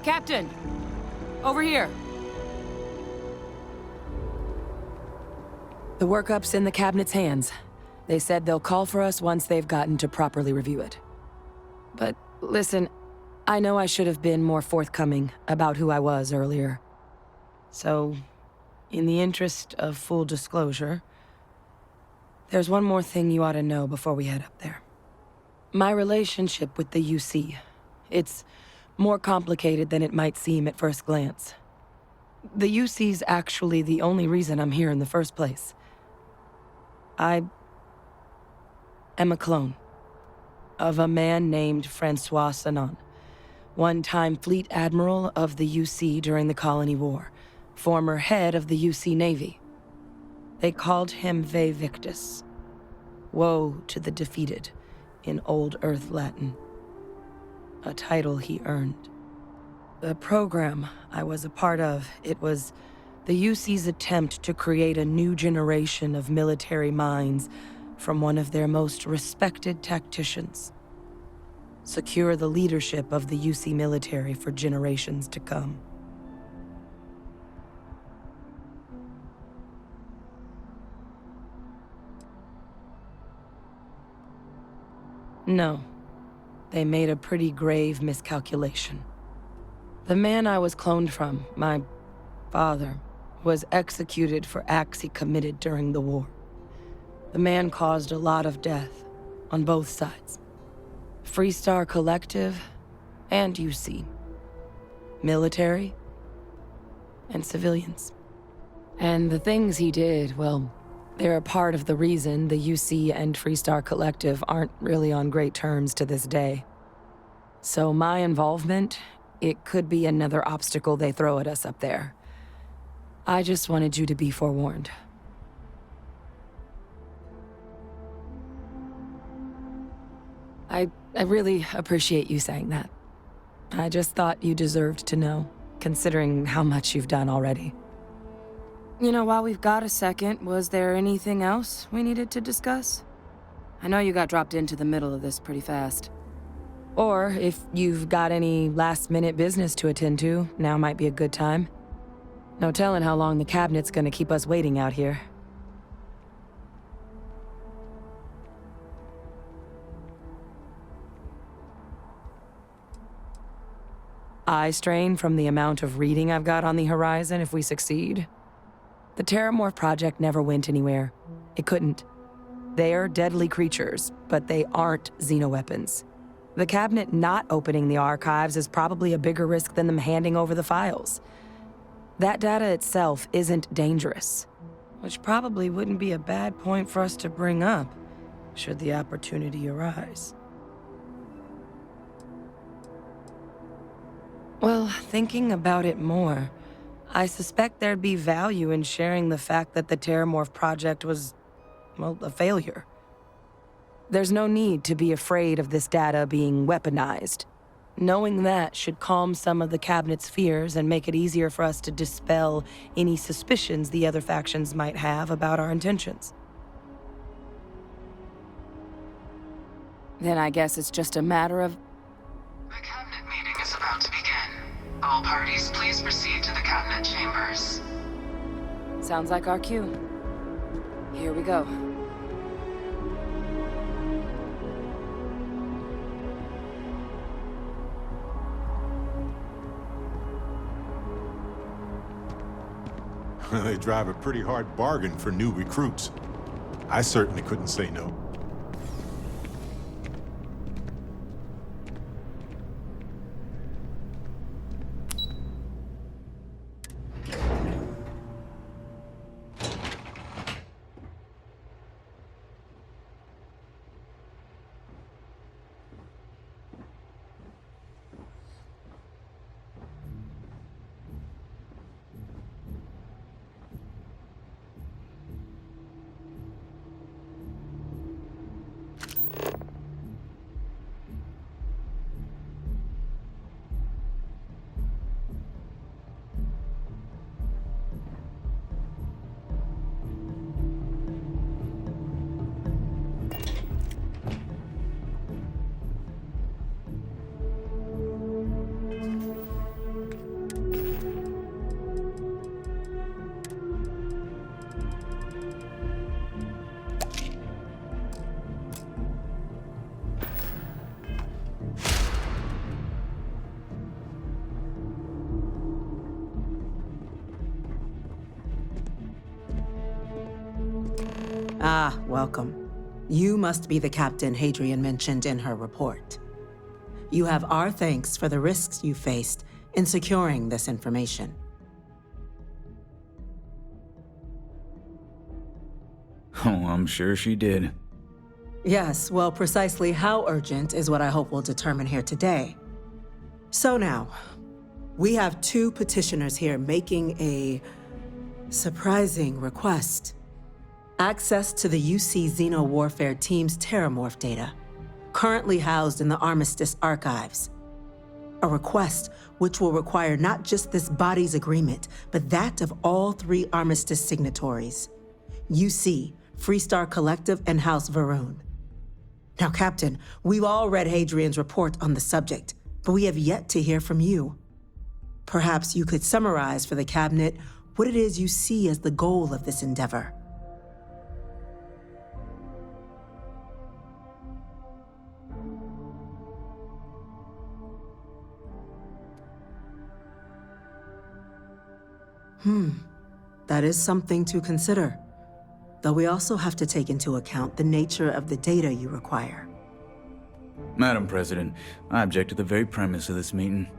Captain! Over here! The workup's in the Cabinet's hands. They said they'll call for us once they've gotten to properly review it. But listen, I know I should have been more forthcoming about who I was earlier. So, in the interest of full disclosure, there's one more thing you ought to know before we head up there. My relationship with the UC, it's more complicated than it might seem at first glance. The UC's actually the only reason I'm here in the first place. I am a clone of a man named Francois Sanon, one-time fleet admiral of the UC during the Colony War, former head of the UC Navy. They called him Vae Victis, woe to the defeated, in Old Earth Latin, a title he earned. The program I was a part of, it was the UC's attempt to create a new generation of military minds from one of their most respected tacticians. Secure the leadership of the UC military for generations to come. No, they made a pretty grave miscalculation. The man I was cloned from, my father, was executed for acts he committed during the war. The man caused a lot of death, on both sides. Freestar Collective and UC. Military and civilians. And the things he did, well, they're a part of the reason the UC and Freestar Collective aren't really on great terms to this day. So my involvement, it could be another obstacle they throw at us up there. I just wanted you to be forewarned. I really appreciate you saying that. I just thought you deserved to know, considering how much you've done already. You know, while we've got a second, was there anything else we needed to discuss? I know you got dropped into the middle of this pretty fast. Or if you've got any last-minute business to attend to, now might be a good time. No telling how long the Cabinet's gonna keep us waiting out here. Eye strain from the amount of reading I've got on the horizon if we succeed. The Terramorph project never went anywhere. It couldn't. They're deadly creatures, but they aren't xenoweapons. The Cabinet not opening the archives is probably a bigger risk than them handing over the files. That data itself isn't dangerous, which probably wouldn't be a bad point for us to bring up, should the opportunity arise. Well, thinking about it more, I suspect there'd be value in sharing the fact that the Terramorph project was, well, a failure. There's no need to be afraid of this data being weaponized. Knowing that should calm some of the Cabinet's fears and make it easier for us to dispel any suspicions the other factions might have about our intentions. Then I guess it's just a matter of... The Cabinet meeting is about to begin. All parties, please proceed to the Cabinet chambers. Sounds like our cue. Here we go. They drive a pretty hard bargain for new recruits. I certainly couldn't say no. Ah, welcome. You must be the captain Hadrian mentioned in her report. You have our thanks for the risks you faced in securing this information. Oh, I'm sure she did. Yes, well, precisely how urgent is what I hope we'll determine here today. So now, we have two petitioners here making a surprising request. Access to the UC Xeno Warfare Team's Terramorph data, currently housed in the Armistice archives. A request which will require not just this body's agreement, but that of all 3 Armistice signatories. UC, Freestar Collective, and House Va'ruun. Now, Captain, we've all read Hadrian's report on the subject, but we have yet to hear from you. Perhaps you could summarize for the Cabinet what it is you see as the goal of this endeavor. That is something to consider. Though we also have to take into account the nature of the data you require. Madam President, I object to the very premise of this meeting.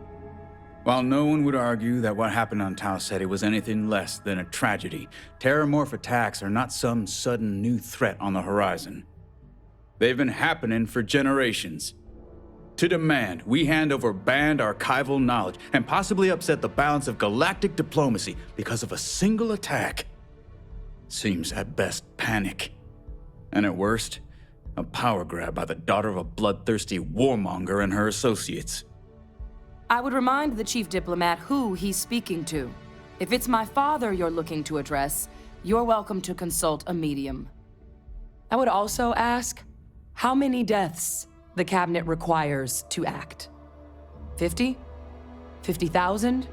While no one would argue that what happened on Tau Ceti was anything less than a tragedy, Terramorph attacks are not some sudden new threat on the horizon. They've been happening for generations. To demand we hand over banned archival knowledge and possibly upset the balance of galactic diplomacy because of a single attack seems at best panic, and at worst, a power grab by the daughter of a bloodthirsty warmonger and her associates. I would remind the Chief Diplomat who he's speaking to. If it's my father you're looking to address, you're welcome to consult a medium. I would also ask how many deaths the Cabinet requires to act. 50? 50,000?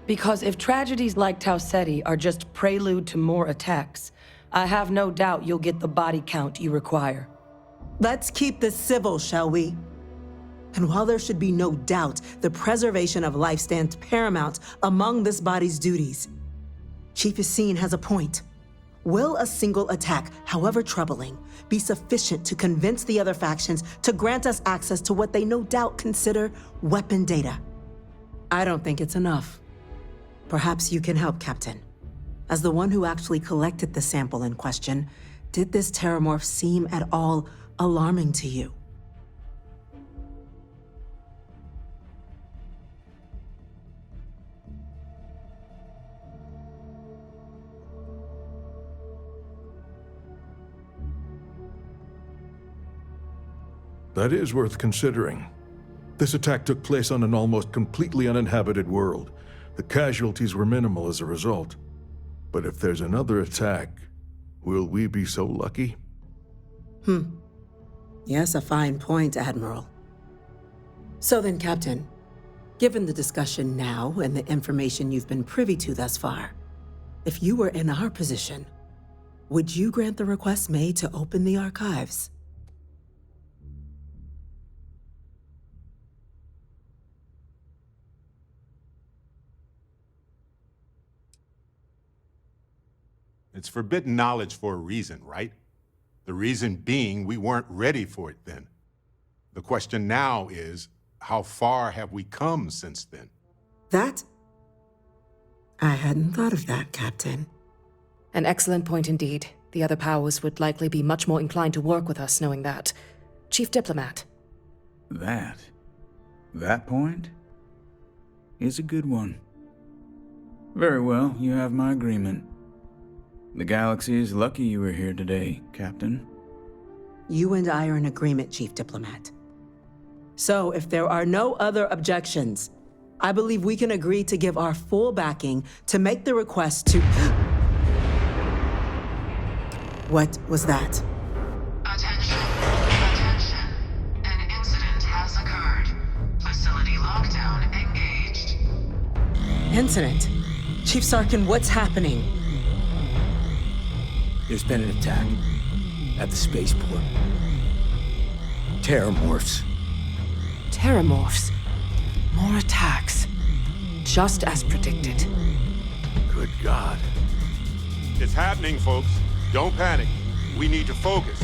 Because if tragedies like Tau Ceti are just prelude to more attacks, I have no doubt you'll get the body count you require. Let's keep this civil, shall we? And while there should be no doubt the preservation of life stands paramount among this body's duties, Chief Yassine has a point. Will a single attack, however troubling, be sufficient to convince the other factions to grant us access to what they no doubt consider weapon data? I don't think it's enough. Perhaps you can help, Captain. As the one who actually collected the sample in question, did this Terramorph seem at all alarming to you? That is worth considering. This attack took place on an almost completely uninhabited world. The casualties were minimal as a result. But if there's another attack, will we be so lucky? Yes, a fine point, Admiral. So then, Captain, given the discussion now and the information you've been privy to thus far, if you were in our position, would you grant the request made to open the archives? It's forbidden knowledge for a reason, right? The reason being we weren't ready for it then. The question now is, how far have we come since then? That? I hadn't thought of that, Captain. An excellent point indeed. The other powers would likely be much more inclined to work with us knowing that. Chief Diplomat. That point is a good one. Very well, you have my agreement. The galaxy is lucky you were here today, Captain. You and I are in agreement, Chief Diplomat. So, if there are no other objections, I believe we can agree to give our full backing to make the request to... What was that? Attention. Attention. An incident has occurred. Facility lockdown engaged. Incident? Chief Sarkin, what's happening? There's been an attack at the spaceport. Terramorphs. Terramorphs. More attacks. Just as predicted. Good God. It's happening, folks. Don't panic. We need to focus.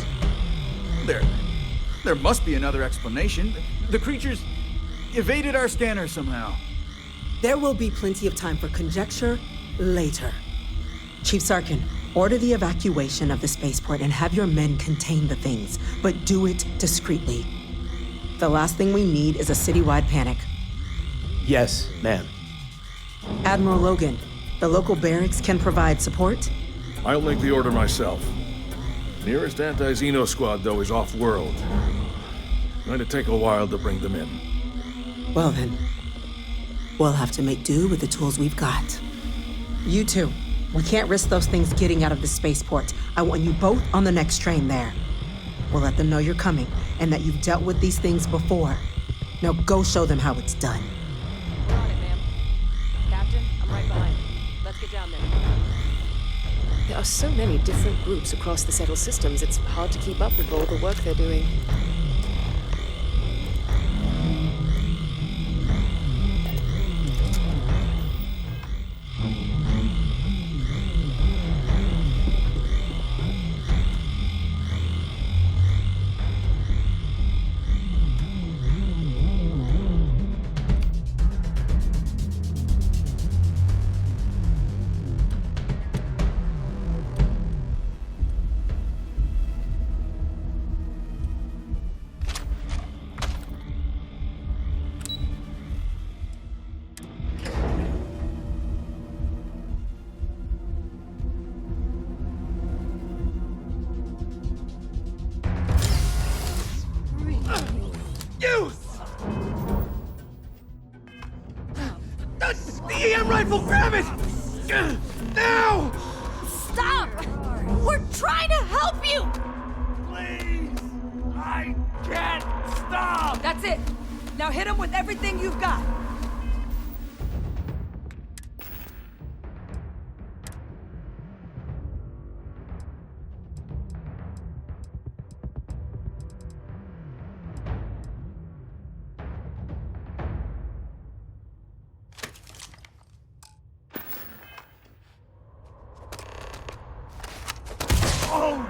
There must be another explanation. The creatures evaded our scanner somehow. There will be plenty of time for conjecture later. Chief Sarkin, order the evacuation of the spaceport and have your men contain the things, but do it discreetly. The last thing we need is a citywide panic. Yes, ma'am. Admiral Logan, the local barracks can provide support? I'll make the order myself. Nearest anti-Xeno squad, though, is off-world. Going to take a while to bring them in. Well then, we'll have to make do with the tools we've got. You two, we can't risk those things getting out of the spaceport. I want you both on the next train there. We'll let them know you're coming and that you've dealt with these things before. Now go show them how it's done. We're on it, ma'am. Captain, I'm right behind you. Let's get down there. There are so many different groups across the settled systems, it's hard to keep up with all the work they're doing. The EM rifle, grab it! Now! Stop! We're trying to help you! Please! I can't stop! That's it. Now hit him with everything you've got.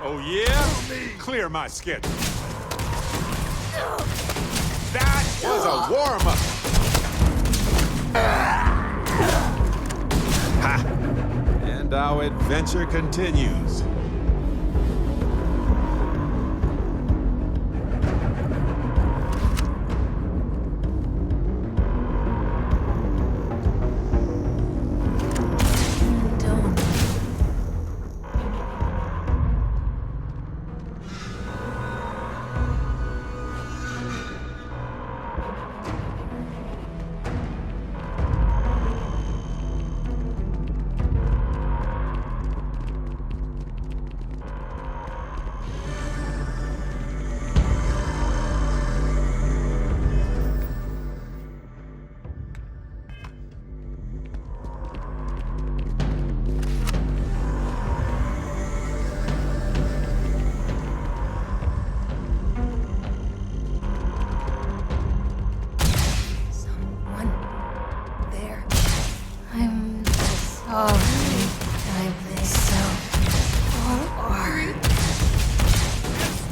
Oh, yeah? Clear my schedule. That was a warm-up. Ha! And our adventure continues.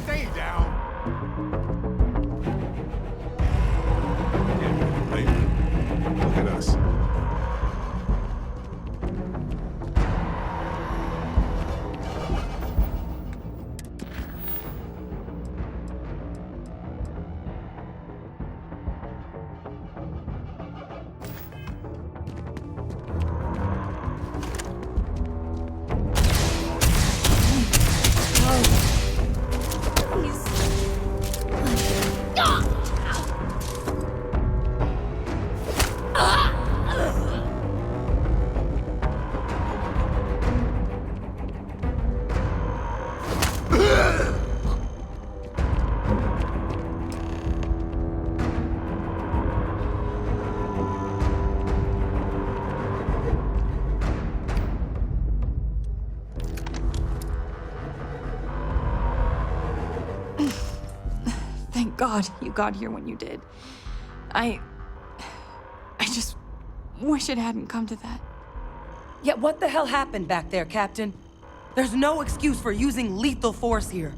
Stay down. Yeah, wait. Look at us. Thank God you got here when you did. I just wish it hadn't come to that. Yeah, what the hell happened back there, Captain? There's no excuse for using lethal force here.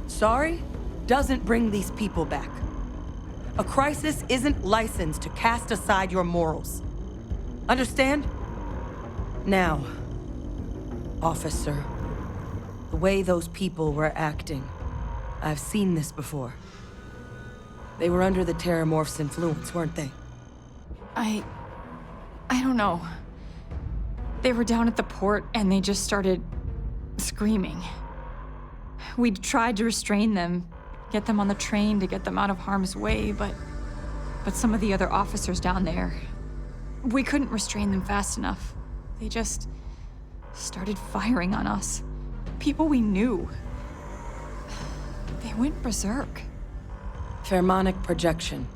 Sorry doesn't bring these people back. A crisis isn't licensed to cast aside your morals. Understand? Now, officer, the way those people were acting, I've seen this before. They were under the Terramorph's influence, weren't they? I don't know. They were down at the port and they just started screaming. We'd tried to restrain them, get them on the train to get them out of harm's way, but some of the other officers down there, we couldn't restrain them fast enough. They just started firing on us. People we knew. They went berserk. Pheromonic projection.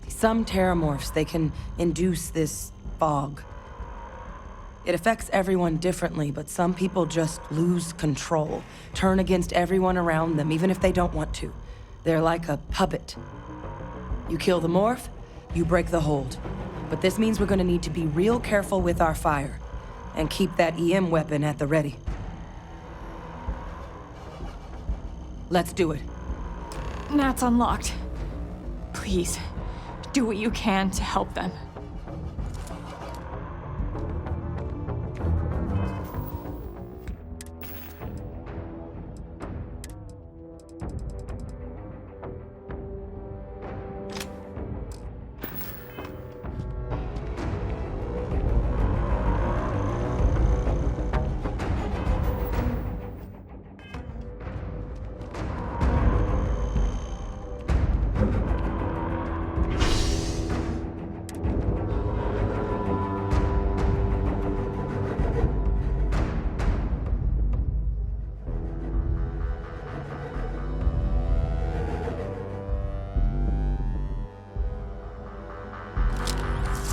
Some Terramorphs, they can induce this fog. It affects everyone differently, but some people just lose control, turn against everyone around them, even if they don't want to. They're like a puppet. You kill the morph, you break the hold. But this means we're gonna need to be real careful with our fire, and keep that EM weapon at the ready. Let's do it. Nat's unlocked. Please, do what you can to help them.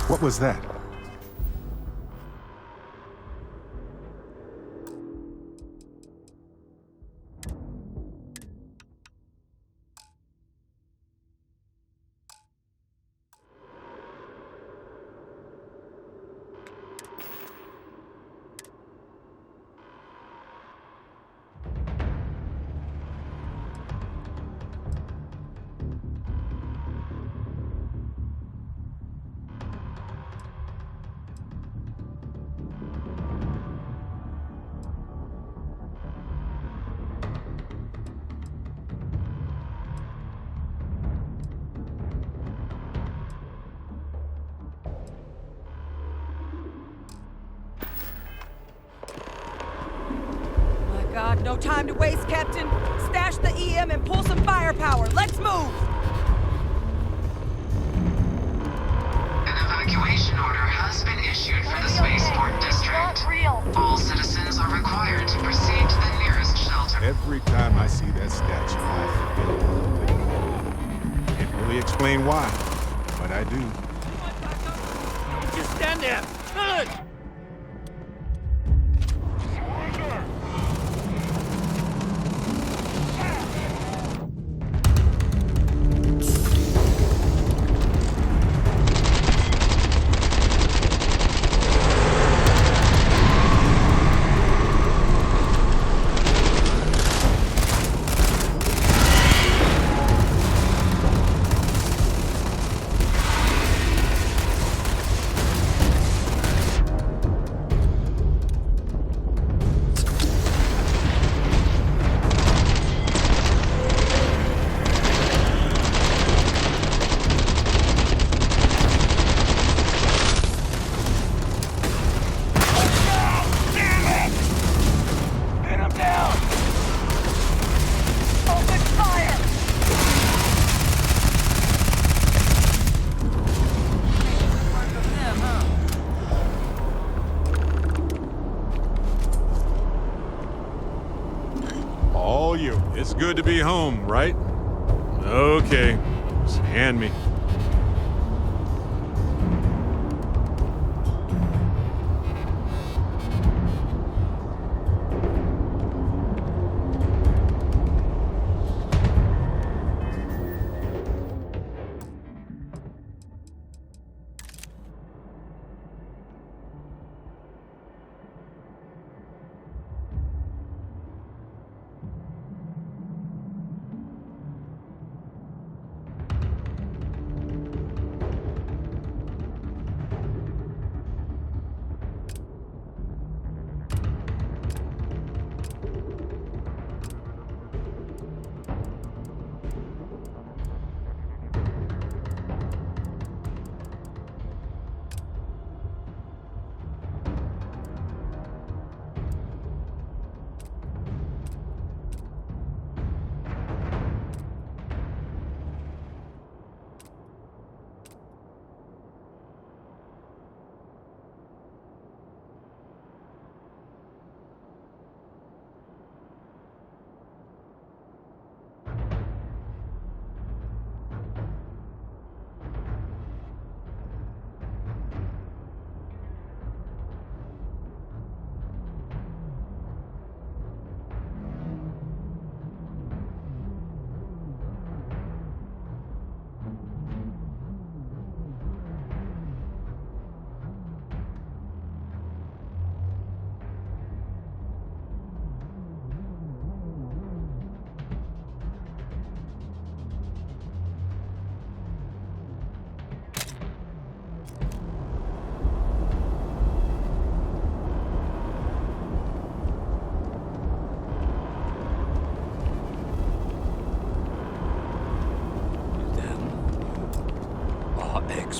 What was that? God, no time to waste, Captain. Stash the EM and pull some firepower. Let's move! An evacuation order has been issued for the Spaceport District. All citizens are required to proceed to the nearest shelter. Every time I see that statue, I forget. Can't really explain why, but I do. Just stand there. Good. It's good to be home, right? Okay, just hand me.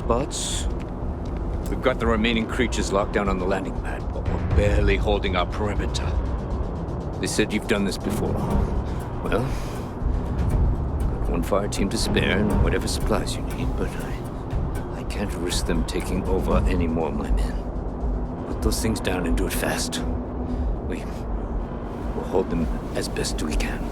spots. We've got the remaining creatures locked down on the landing pad, but we're barely holding our perimeter. They said you've done this before. Well, got one fire team to spare and whatever supplies you need, but I can't risk them taking over any more of my men. Put those things down and do it fast. We'll hold them as best we can.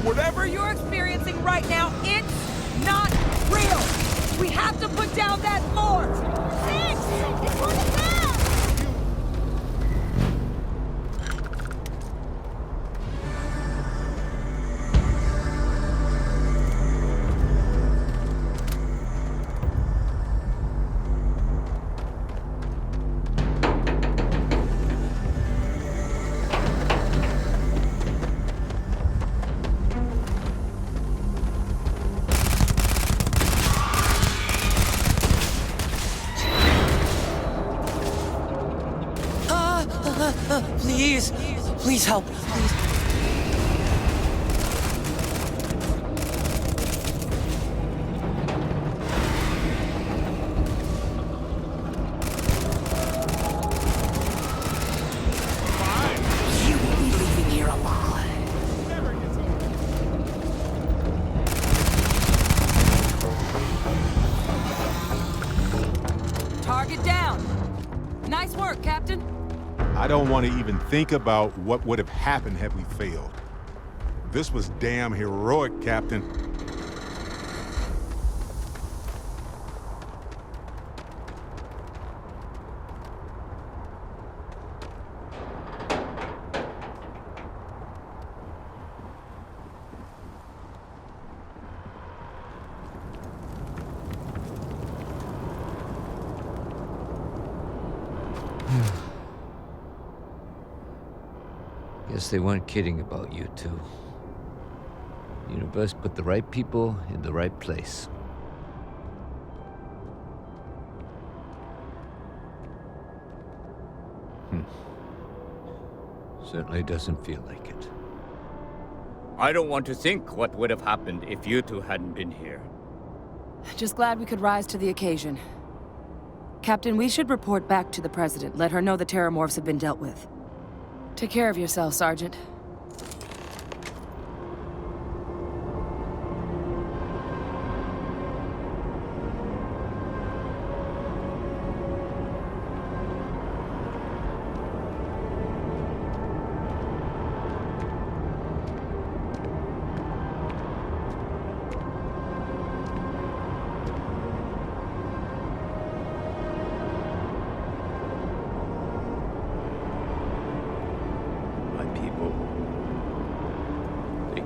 Whatever you're experiencing right now, it's not real. We have to put down that fort. Six! It's on the ground! Please, please help, please. You will be leaving here alive. Target down. Nice work, Captain. I don't want to even think about what would have happened had we failed. This was damn heroic, Captain. Guess they weren't kidding about you two. Universe put the right people in the right place. Certainly doesn't feel like it. I don't want to think what would have happened if you two hadn't been here. Just glad we could rise to the occasion. Captain, we should report back to the President. Let her know the Terramorphs have been dealt with. Take care of yourself, Sergeant.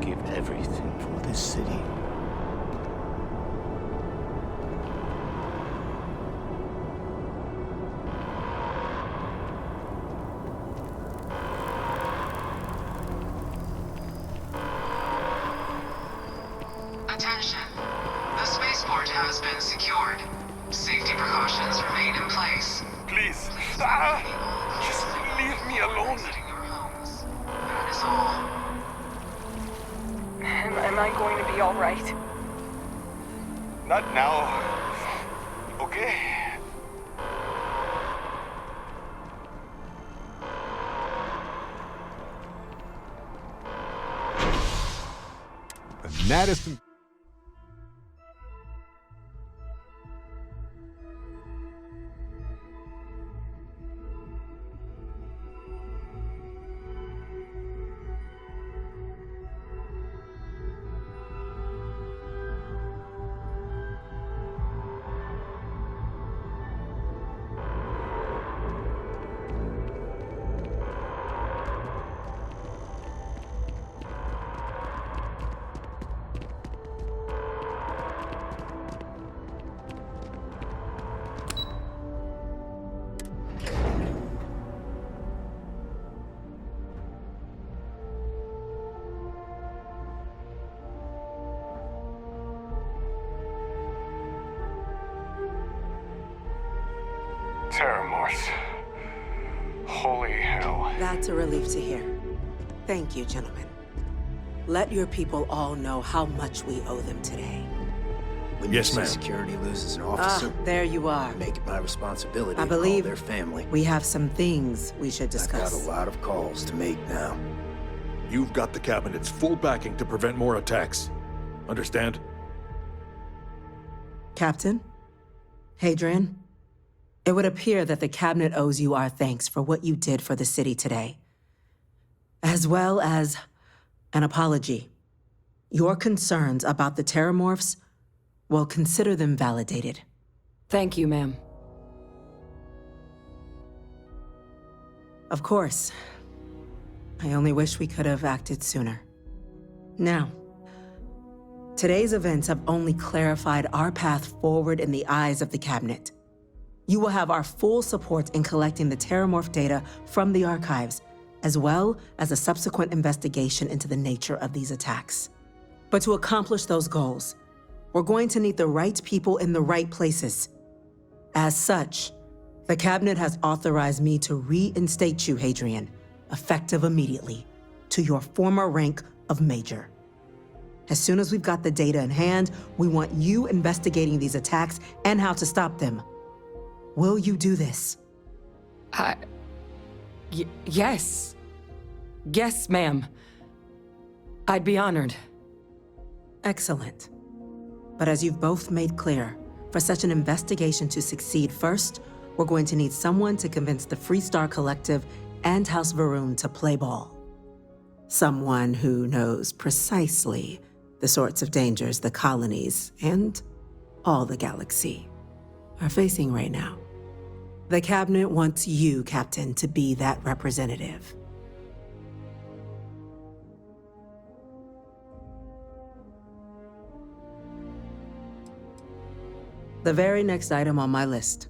give everything for this city. Attention. The spaceport has been secured. Safety precautions remain in place. Please, just leave me alone. Exiting your homes. That is all. Am I going to be all right? Not now. Okay? And that is the... Terramorphs. Holy hell. That's a relief to hear. Thank you, gentlemen. Let your people all know how much we owe them today. When Yes, you say ma'am. security loses an officer, There you are. I make it my responsibility I to call believe their family. we have some things we should I've got discuss. a lot of calls to make now. You've got the Cabinet's full backing to prevent more attacks. Understand? Captain? Hadrian? It would appear that the Cabinet owes you our thanks for what you did for the city today, as well as an apology. Your concerns about the Terramorphs, well, consider them validated. Thank you, ma'am. Of course. I only wish we could have acted sooner. Now, today's events have only clarified our path forward in the eyes of the Cabinet. You will have our full support in collecting the Terramorph data from the archives, as well as a subsequent investigation into the nature of these attacks. But to accomplish those goals, we're going to need the right people in the right places. As such, the Cabinet has authorized me to reinstate you, Hadrian, effective immediately, to your former rank of Major. As soon as we've got the data in hand, we want you investigating these attacks and how to stop them. Will you do this? Yes. Yes, ma'am. I'd be honored. Excellent. But as you've both made clear, for such an investigation to succeed first, we're going to need someone to convince the Freestar Collective and House Varun to play ball. Someone who knows precisely the sorts of dangers the colonies and all the galaxy are facing right now. The Cabinet wants you, Captain, to be that representative. The very next item on my list.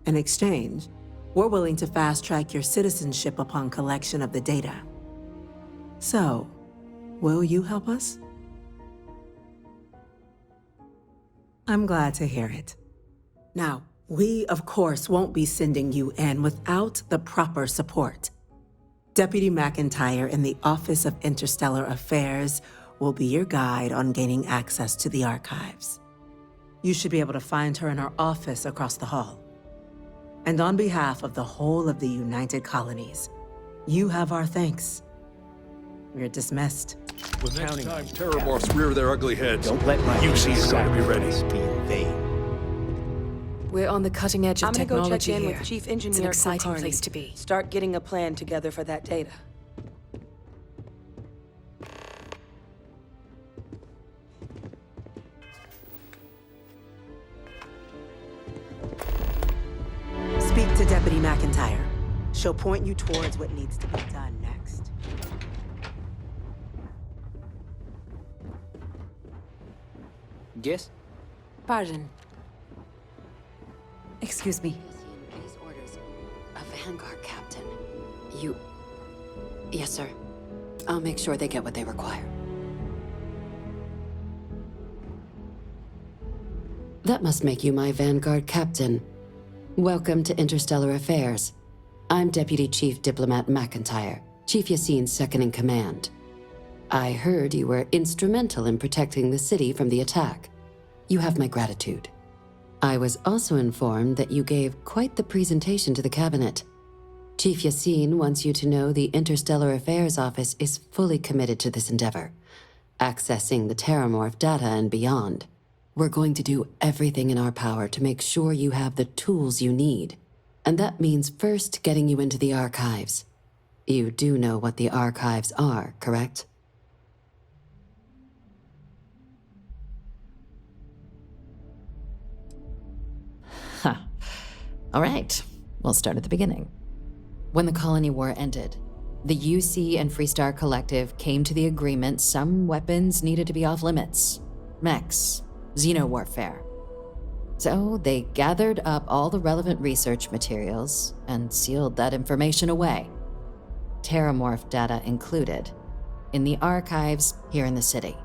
In exchange, we're willing to fast-track your citizenship upon collection of the data. So, will you help us? I'm glad to hear it. Now, we, of course, won't be sending you in without the proper support. Deputy McIntyre in the Office of Interstellar Affairs will be your guide on gaining access to the archives. You should be able to find her in her office across the hall. And on behalf of the whole of the United Colonies, you have our thanks. You're dismissed. The next time Terramorphs rear their ugly heads, Don't let my UC is going to be ready. be in vain. We're on the cutting edge of I'm gonna go check technology in here. with Chief It's an Engineer exciting Kulkarni. place to be. Start getting a plan together for that data. Speak to Deputy McIntyre. She'll point you towards what needs to be done next. Yes? Pardon. Excuse me. These orders. A Vanguard captain. You... Yes, sir. I'll make sure they get what they require. That must make you my Vanguard captain. Welcome to Interstellar Affairs. I'm Deputy Chief Diplomat McIntyre, Chief Yassine's second-in-command. I heard you were instrumental in protecting the city from the attack. You have my gratitude. I was also informed that you gave quite the presentation to the cabinet. Chief Yassine wants you to know the Interstellar Affairs Office is fully committed to this endeavor, accessing the Terramorph data and beyond. We're going to do everything in our power to make sure you have the tools you need. And that means first getting you into the archives. You do know what the archives are, correct? Huh. All right, we'll start at the beginning. When the Colony War ended, the UC and Freestar Collective came to the agreement some weapons needed to be off limits. Mechs, xenowarfare. So they gathered up all the relevant research materials and sealed that information away. Terramorph data included, in the archives here in the city.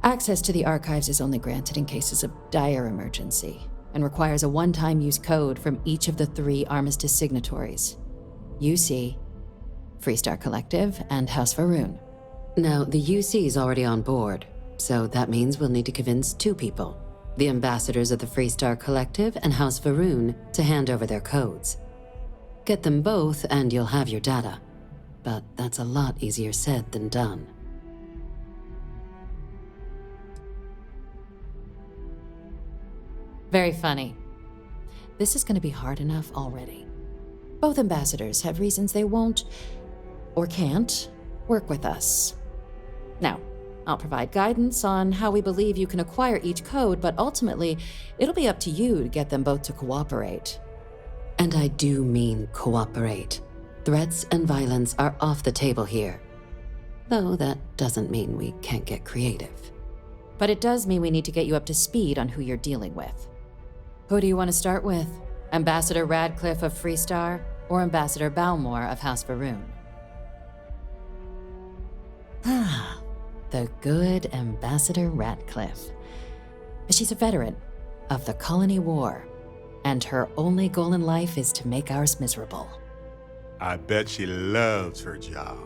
Access to the archives is only granted in cases of dire emergency and requires a one-time use code from each of the 3 Armistice signatories: UC, Freestar Collective, and House Va'ruun. Now, the UC's already on board, so that means we'll need to convince 2 people. The ambassadors of the Freestar Collective and House Va'ruun to hand over their codes. Get them both and you'll have your data. But that's a lot easier said than done. Very funny. This is going to be hard enough already. Both ambassadors have reasons they won't, or can't, work with us. Now, I'll provide guidance on how we believe you can acquire each code, but ultimately, it'll be up to you to get them both to cooperate. And I do mean cooperate. Threats and violence are off the table here. Though that doesn't mean we can't get creative. But it does mean we need to get you up to speed on who you're dealing with. Who do you want to start with? Ambassador Radcliffe of Freestar, or Ambassador Balmore of House Va'ruun? Ah, the good Ambassador Radcliffe. She's a veteran of the Colony War, and her only goal in life is to make ours miserable. I bet she loves her job.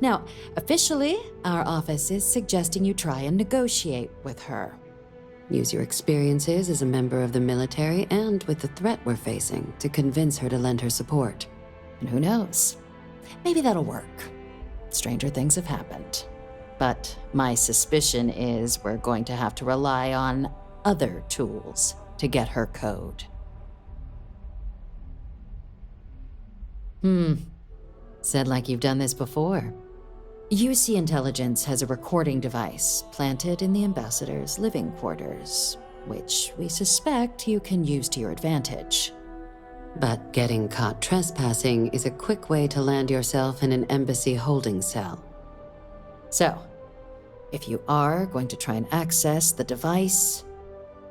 Now, officially, our office is suggesting you try and negotiate with her. Use your experiences as a member of the military and with the threat we're facing to convince her to lend her support. And who knows? Maybe that'll work. Stranger things have happened. But my suspicion is we're going to have to rely on other tools to get her code. Said like you've done this before. UC Intelligence has a recording device planted in the ambassador's living quarters, which we suspect you can use to your advantage. But getting caught trespassing is a quick way to land yourself in an embassy holding cell. So, if you are going to try and access the device,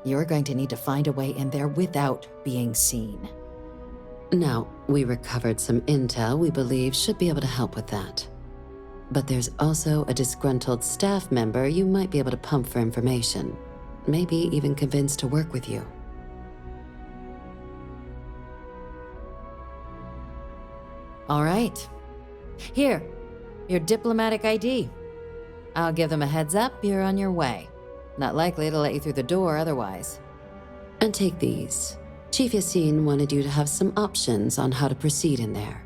you're going to need to find a way in there without being seen. Now, we recovered some intel we believe should be able to help with that. But there's also a disgruntled staff member you might be able to pump for information. Maybe even convince to work with you. All right. Here, your diplomatic ID. I'll give them a heads up you're on your way. Not likely to let you through the door otherwise. And take these. Chief Yassine wanted you to have some options on how to proceed in there.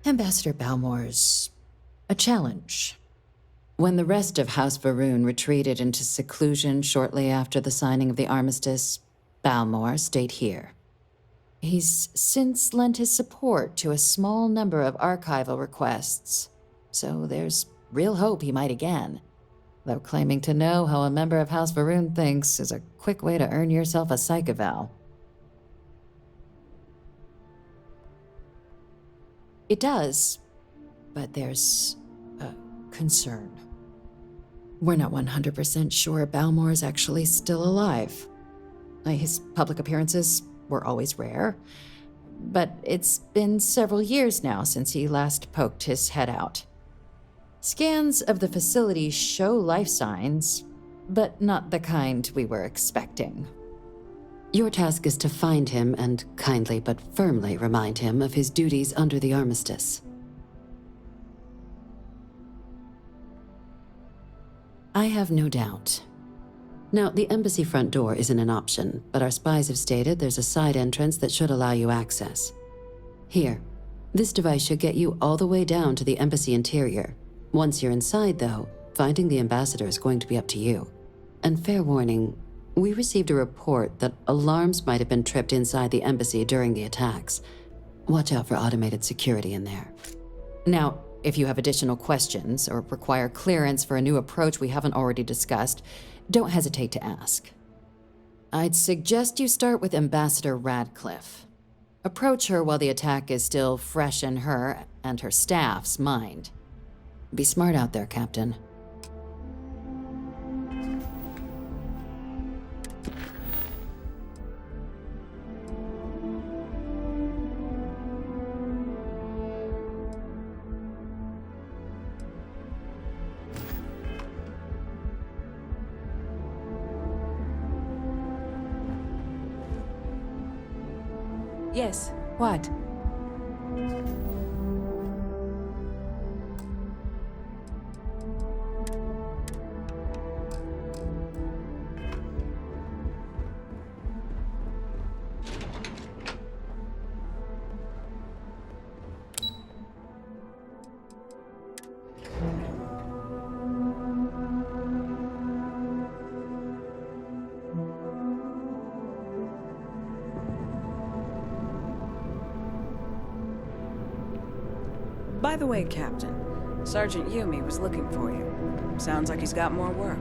Ambassador Balmore's a challenge. When the rest of House Va'ruun retreated into seclusion shortly after the signing of the armistice, Balmore stayed here. He's since lent his support to a small number of archival requests, so there's real hope he might again. Though claiming to know how a member of House Va'ruun thinks is a quick way to earn yourself a psych eval. It does, but there's a concern. We're not 100% sure Balmore is actually still alive. His public appearances were always rare, but it's been several years now since he last poked his head out. Scans of the facility show life signs, but not the kind we were expecting. Your task is to find him and kindly but firmly remind him of his duties under the armistice. I have no doubt. Now, the embassy front door isn't an option, but our spies have stated there's a side entrance that should allow you access. Here, this device should get you all the way down to the embassy interior. Once you're inside, though, finding the ambassador is going to be up to you. And fair warning, we received a report that alarms might have been tripped inside the embassy during the attacks. Watch out for automated security in there. Now, if you have additional questions or require clearance for a new approach we haven't already discussed, don't hesitate to ask. I'd suggest you start with Ambassador Radcliffe. Approach her while the attack is still fresh in her and her staff's mind. Be smart out there, Captain. Yes, what? By the way, Captain, Sergeant Yumi was looking for you. Sounds like he's got more work.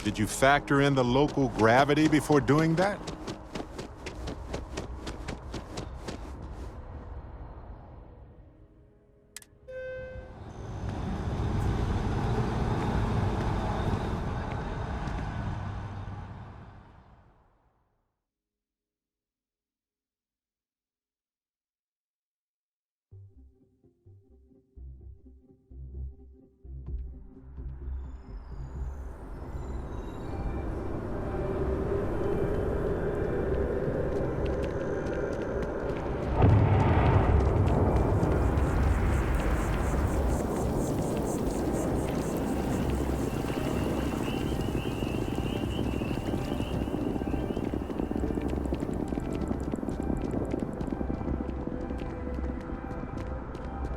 Did you factor in the local gravity before doing that?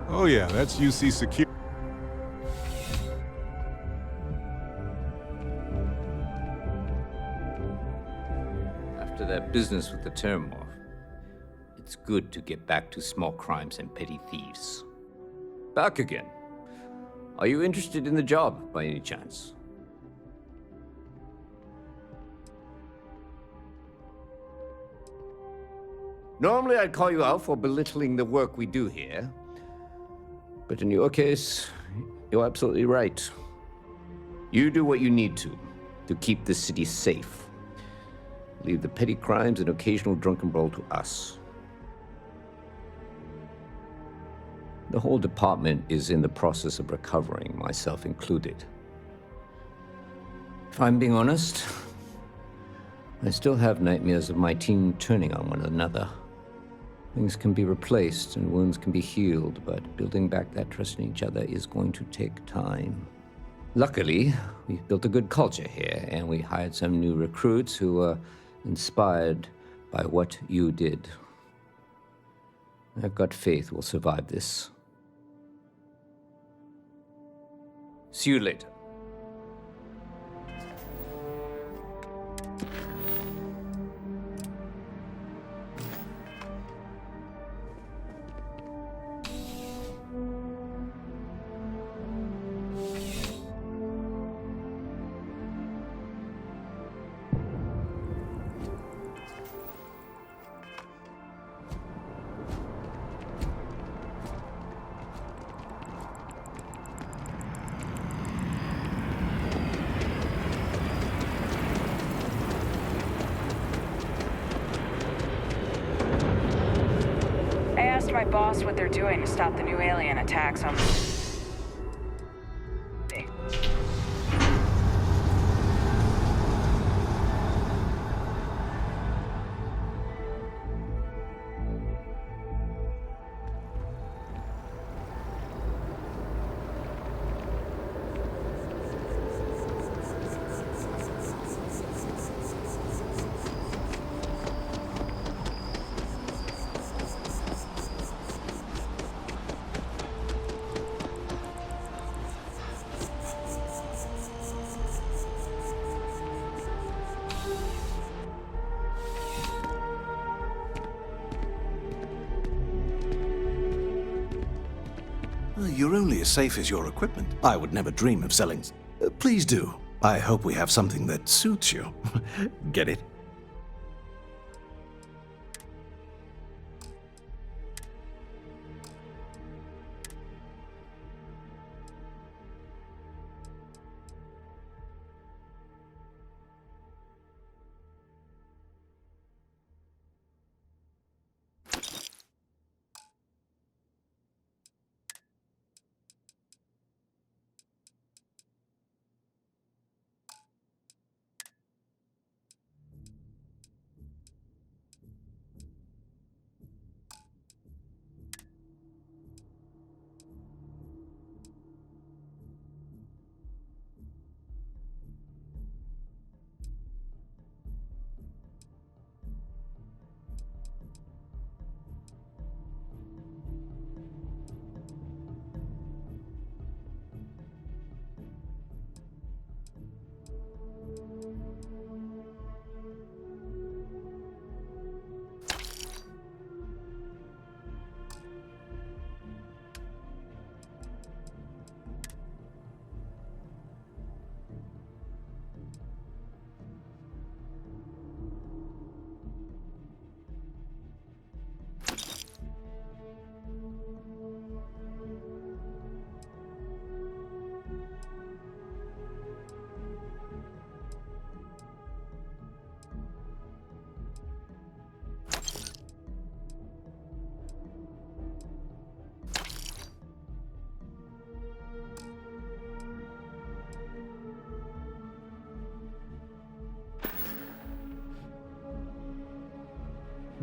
Oh yeah, that's UC Security. After that business with the Terramorph, it's good to get back to small crimes and petty thieves. Back again. Are you interested in the job, by any chance? Normally I'd call you out for belittling the work we do here. But in your case, you're absolutely right. You do what you need to keep this city safe. Leave the petty crimes and occasional drunken brawl to us. The whole department is in the process of recovering, myself included. If I'm being honest, I still have nightmares of my team turning on one another. Things can be replaced and wounds can be healed, but building back that trust in each other is going to take time. Luckily, we've built a good culture here, and we hired some new recruits who are inspired by what you did. I've got faith we'll survive this. See you later. My boss what they're doing to stop the new alien attacks on... You're only as safe as your equipment. I would never dream of selling... please do. I hope we have something that suits you. Get it?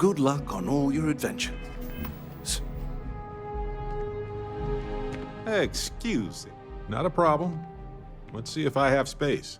Good luck on all your adventures. Excuse me. Not a problem. Let's see if I have space.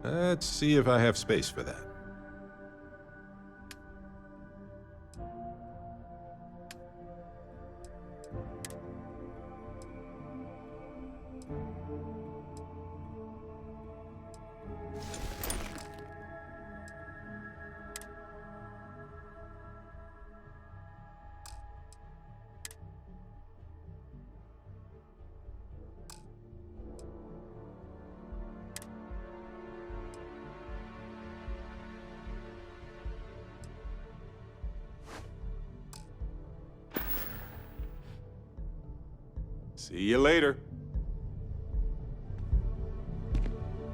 Let's see if I have space for that. See you later.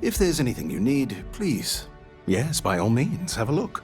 If there's anything you need, please, yes, by all means, have a look.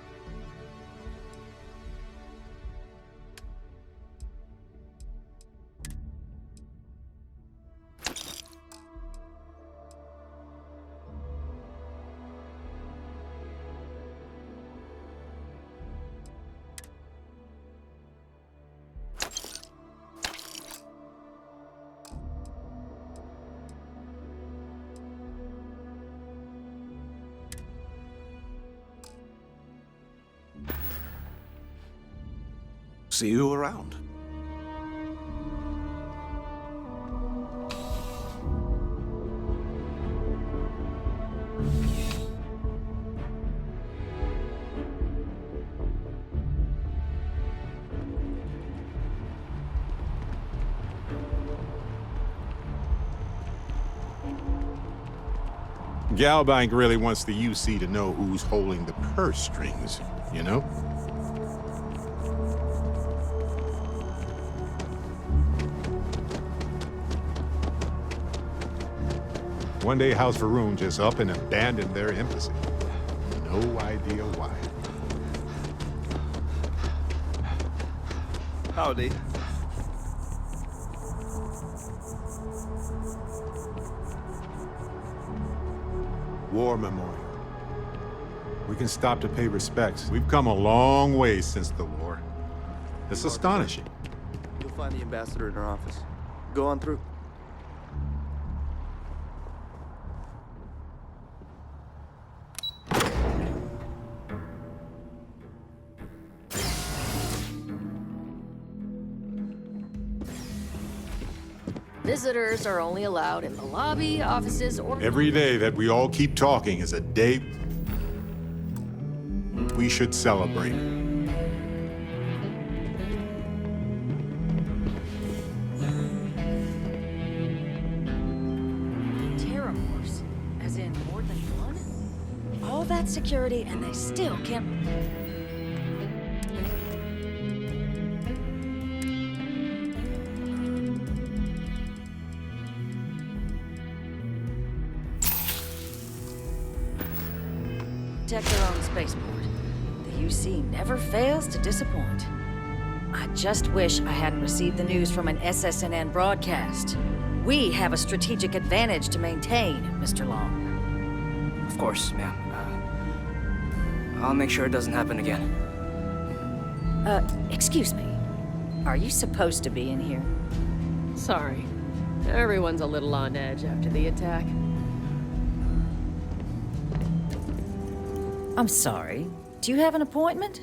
See you around. Galbank really wants the UC to know who's holding the purse strings, you know? One day House Va'ruun just up and abandoned their embassy. No idea why. Howdy. War Memorial. We can stop to pay respects. We've come a long way since the war. It's astonishing. You'll find the ambassador in her office. Go on through. Visitors are only allowed in the lobby, offices, or... Every day that we all keep talking is a day we should celebrate. Terramorphs? As in more than one? All that security and they still can't... protect their own spaceport. The UC never fails to disappoint. I just wish I hadn't received the news from an SSNN broadcast. We have a strategic advantage to maintain, Mr. Long. Of course, ma'am. I'll make sure it doesn't happen again. Excuse me. Are you supposed to be in here? Sorry. Everyone's a little on edge after the attack. I'm sorry. Do you have an appointment?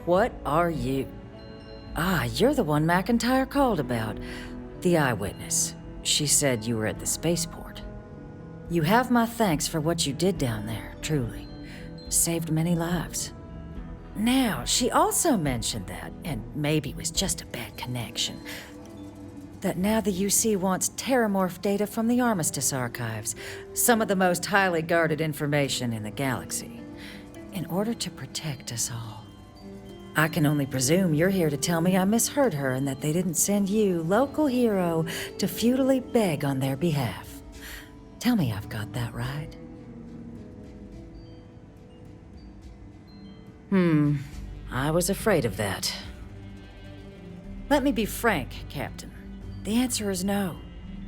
What are you? Ah, you're the one McIntyre called about. The eyewitness. She said you were at the spaceport. You have my thanks for what you did down there, truly. Saved many lives. Now, she also mentioned that, and maybe it was just a bad connection, that now the UC wants Terramorph data from the Armistice archives, some of the most highly guarded information in the galaxy, in order to protect us all. I can only presume you're here to tell me I misheard her and that they didn't send you, local hero, to futilely beg on their behalf. Tell me I've got that right. I was afraid of that. Let me be frank, Captain. The answer is no.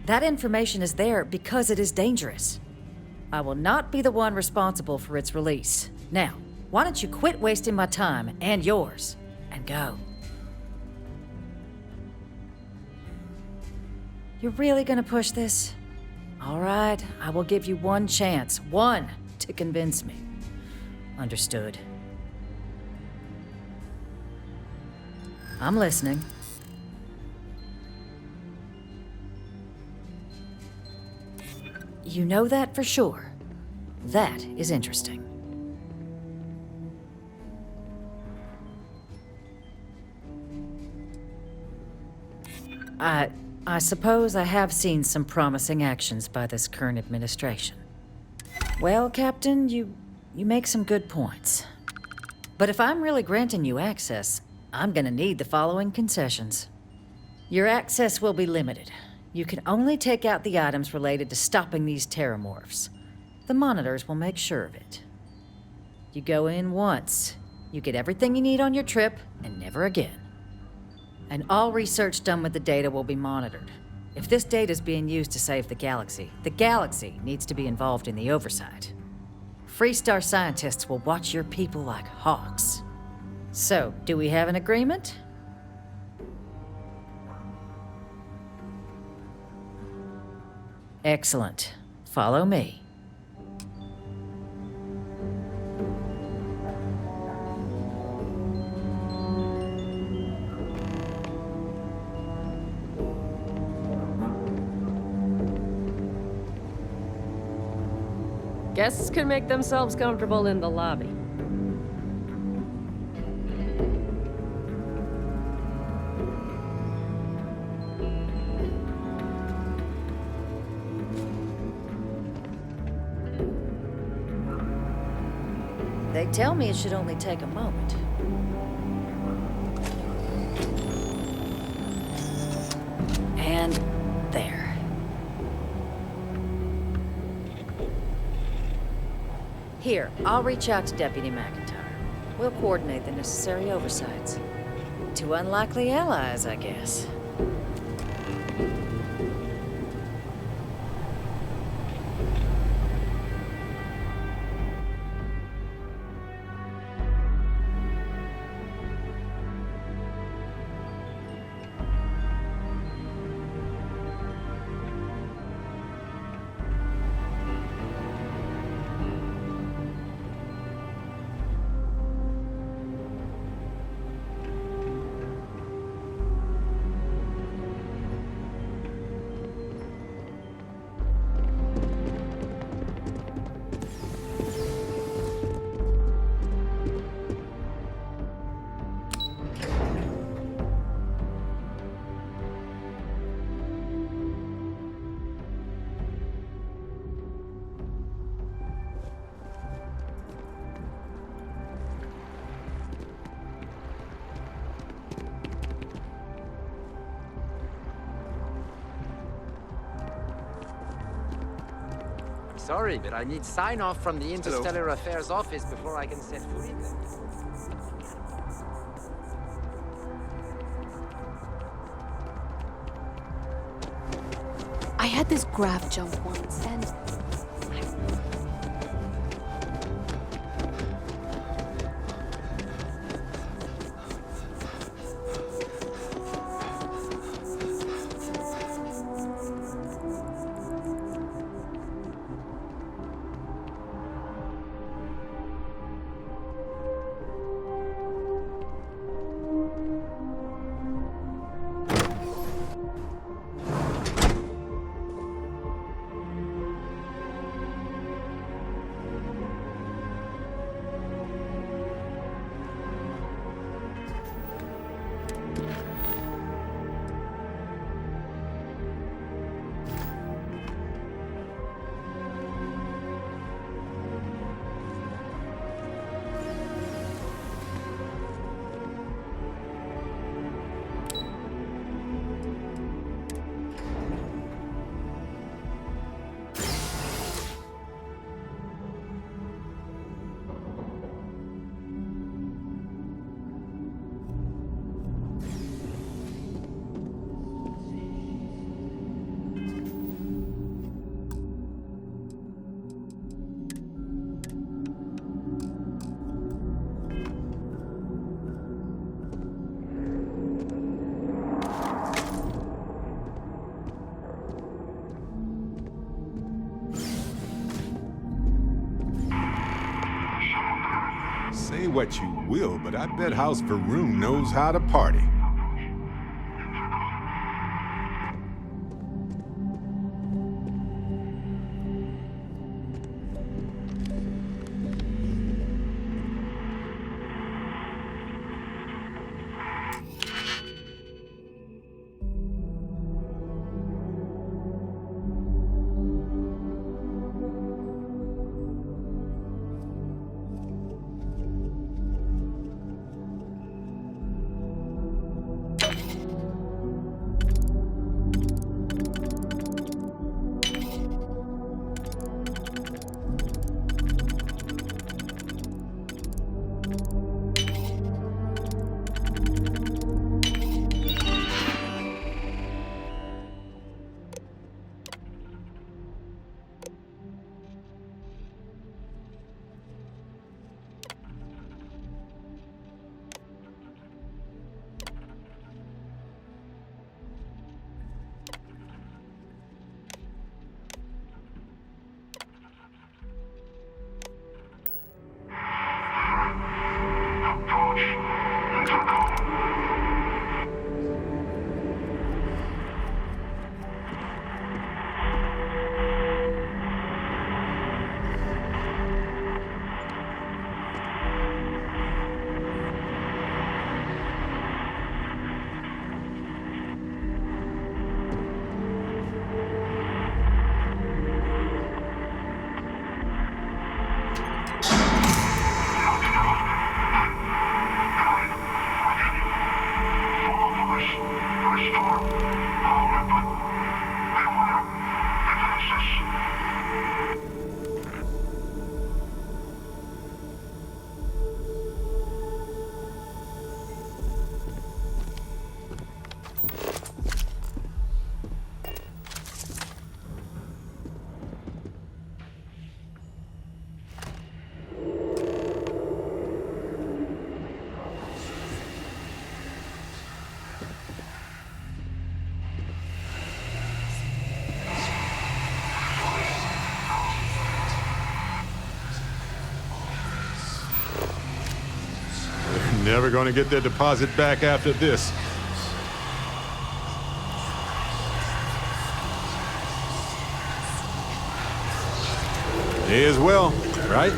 That information is there because it is dangerous. I will not be the one responsible for its release. Now, why don't you quit wasting my time and yours, and go? You're really gonna push this? All right, I will give you one chance, one, to convince me. Understood. I'm listening. You know that for sure. That is interesting. I suppose I have seen some promising actions by this current administration. Well, Captain, you make some good points. But if I'm really granting you access, I'm gonna need the following concessions. Your access will be limited. You can only take out the items related to stopping these terramorphs. The monitors will make sure of it. You go in once, you get everything you need on your trip, and never again. And all research done with the data will be monitored. If this data is being used to save the galaxy needs to be involved in the oversight. Freestar scientists will watch your people like hawks. So, do we have an agreement? Excellent. Follow me. Guests can make themselves comfortable in the lobby. They tell me it should only take a moment. And there. Here, I'll reach out to Deputy McIntyre. We'll coordinate the necessary oversights. Two unlikely allies, I guess. Sorry, but I need sign-off from the Interstellar Affairs office before I can set foot in there. I had this grav jump once, and Say what you will, but I bet House Varun knows how to party. never gonna get their deposit back after this. May as well, right?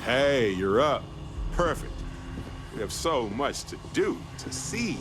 Hey, you're up. Perfect. We have so much to do, to see.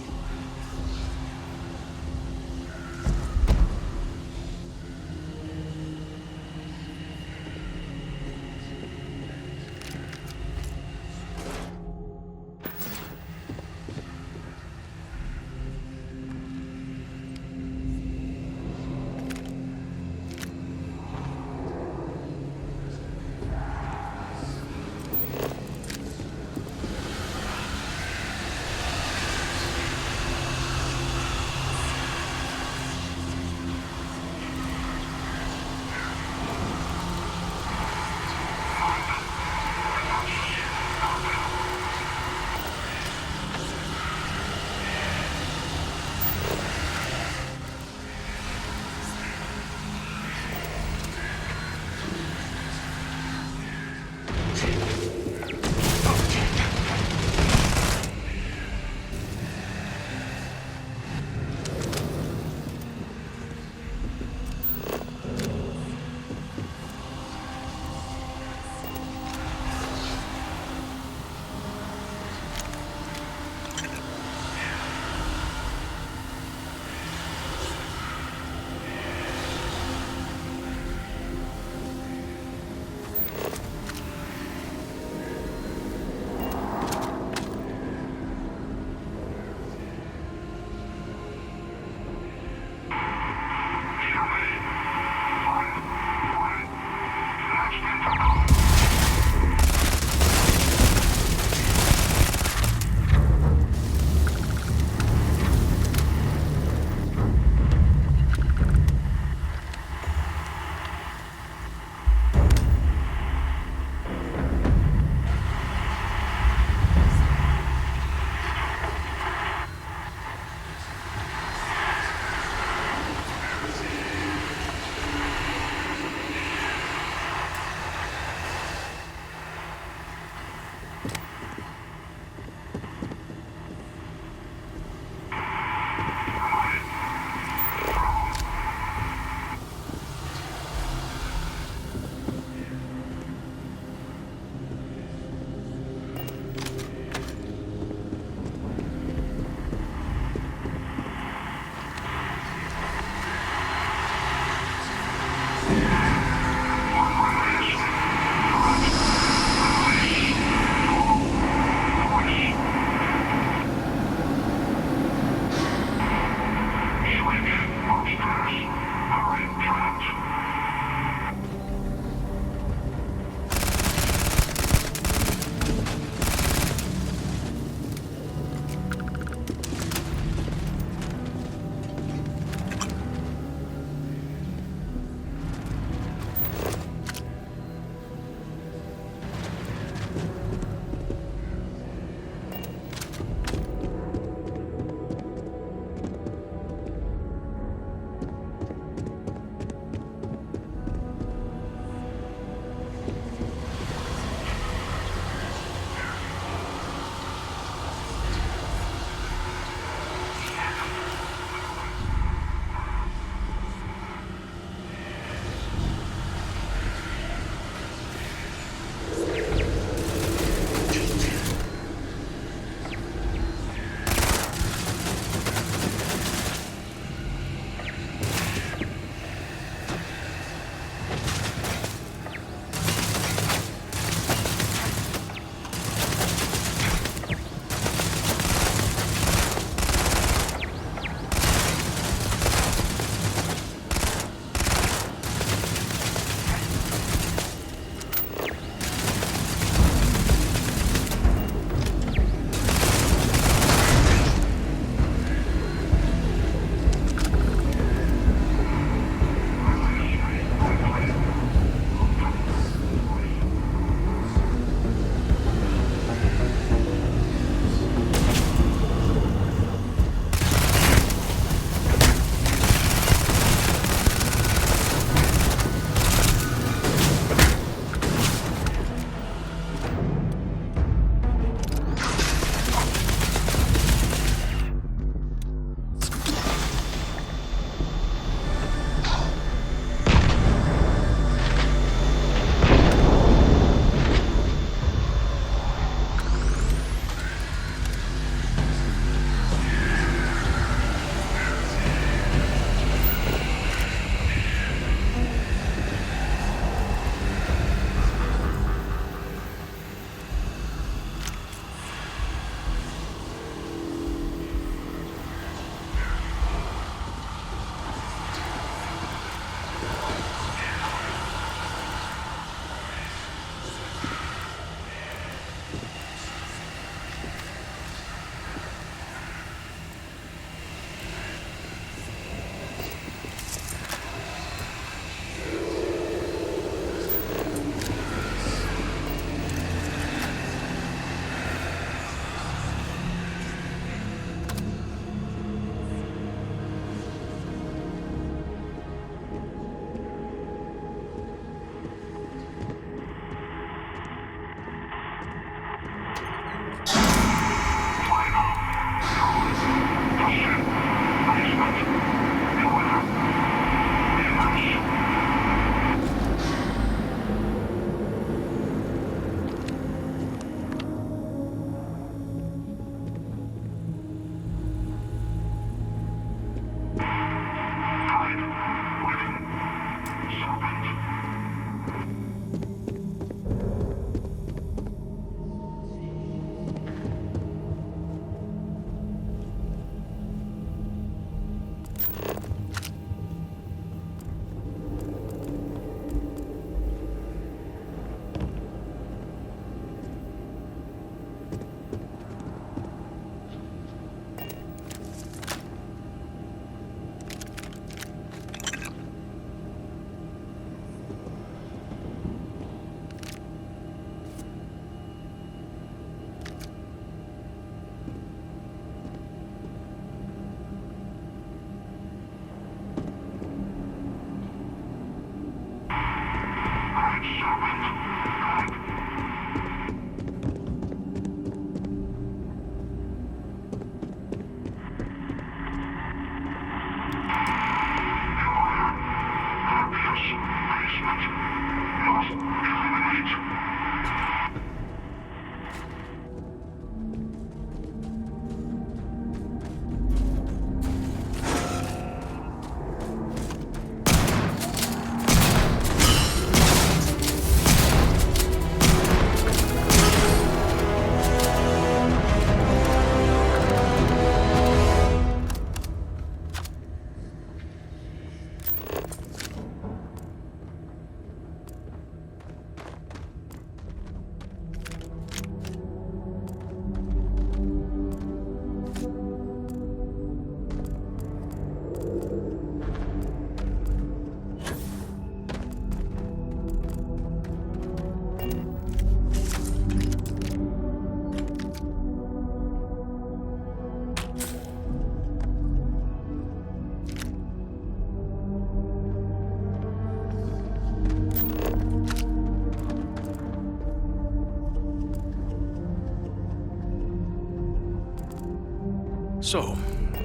So,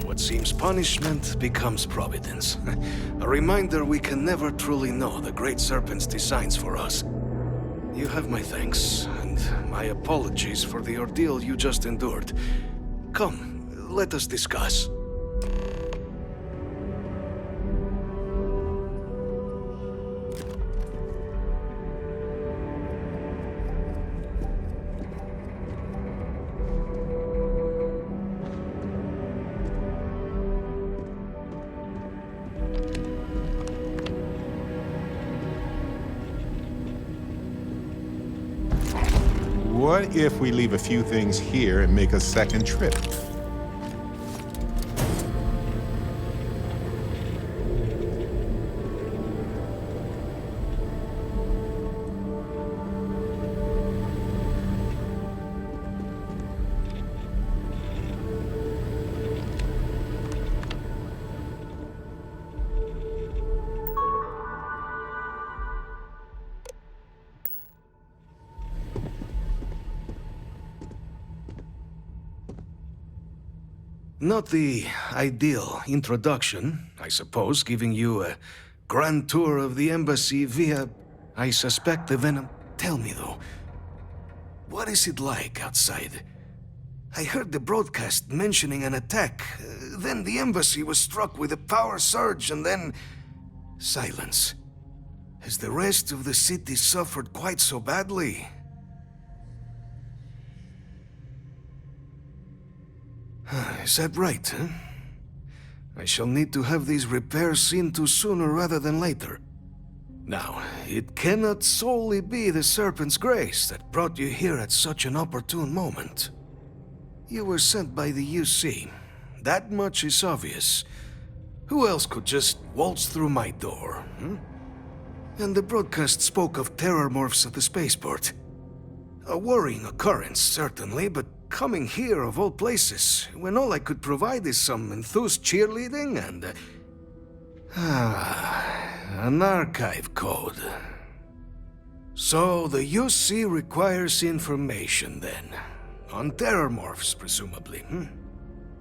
what seems punishment becomes providence. A reminder we can never truly know the Great Serpent's designs for us. You have my thanks, and my apologies for the ordeal you just endured. Come, let us discuss. What if we leave a few things here and make a second trip? Not the ideal introduction, I suppose, giving you a grand tour of the embassy via, I suspect, the Venom. Tell me, though, what is it like outside? I heard the broadcast mentioning an attack. Then the embassy was struck with a power surge, and then silence. Has the rest of the city suffered quite so badly? Is that right, huh? I shall need to have these repairs seen to sooner rather than later. Now, it cannot solely be the Serpent's grace that brought you here at such an opportune moment. You were sent by the UC. That much is obvious. Who else could just waltz through my door, And the broadcast spoke of terror morphs at the spaceport. A worrying occurrence, certainly, but coming here of all places, when all I could provide is some enthused cheerleading and... an archive code. So the UC requires information, then. On terror morphs, presumably,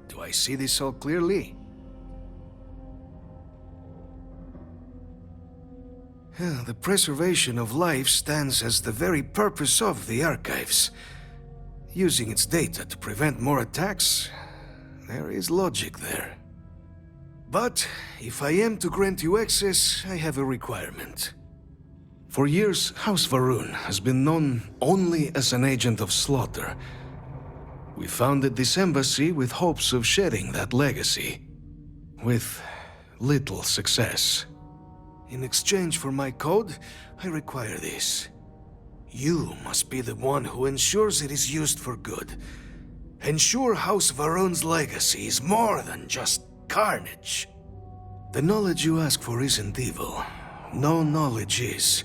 Do I see this all clearly? The preservation of life stands as the very purpose of the archives. Using its data to prevent more attacks, there is logic there. But if I am to grant you access, I have a requirement. For years, House Va'ruun has been known only as an agent of slaughter. We founded this embassy with hopes of shedding that legacy, with little success. In exchange for my code, I require this. You must be the one who ensures it is used for good. Ensure House Va'ruun's legacy is more than just carnage. The knowledge you ask for isn't evil. No knowledge is.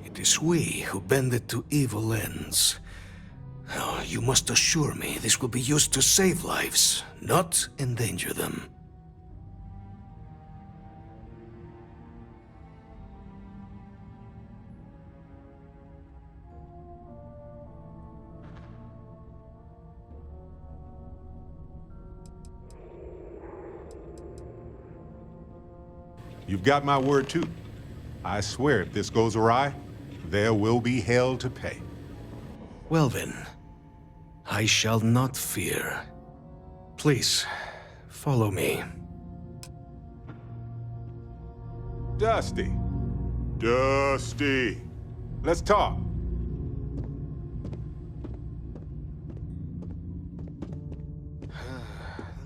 It is we who bend it to evil ends. Oh, you must assure me this will be used to save lives, not endanger them. You've got my word, too. I swear, if this goes awry, there will be hell to pay. Well then, I shall not fear. Please, follow me. Dusty. Dusty. Let's talk.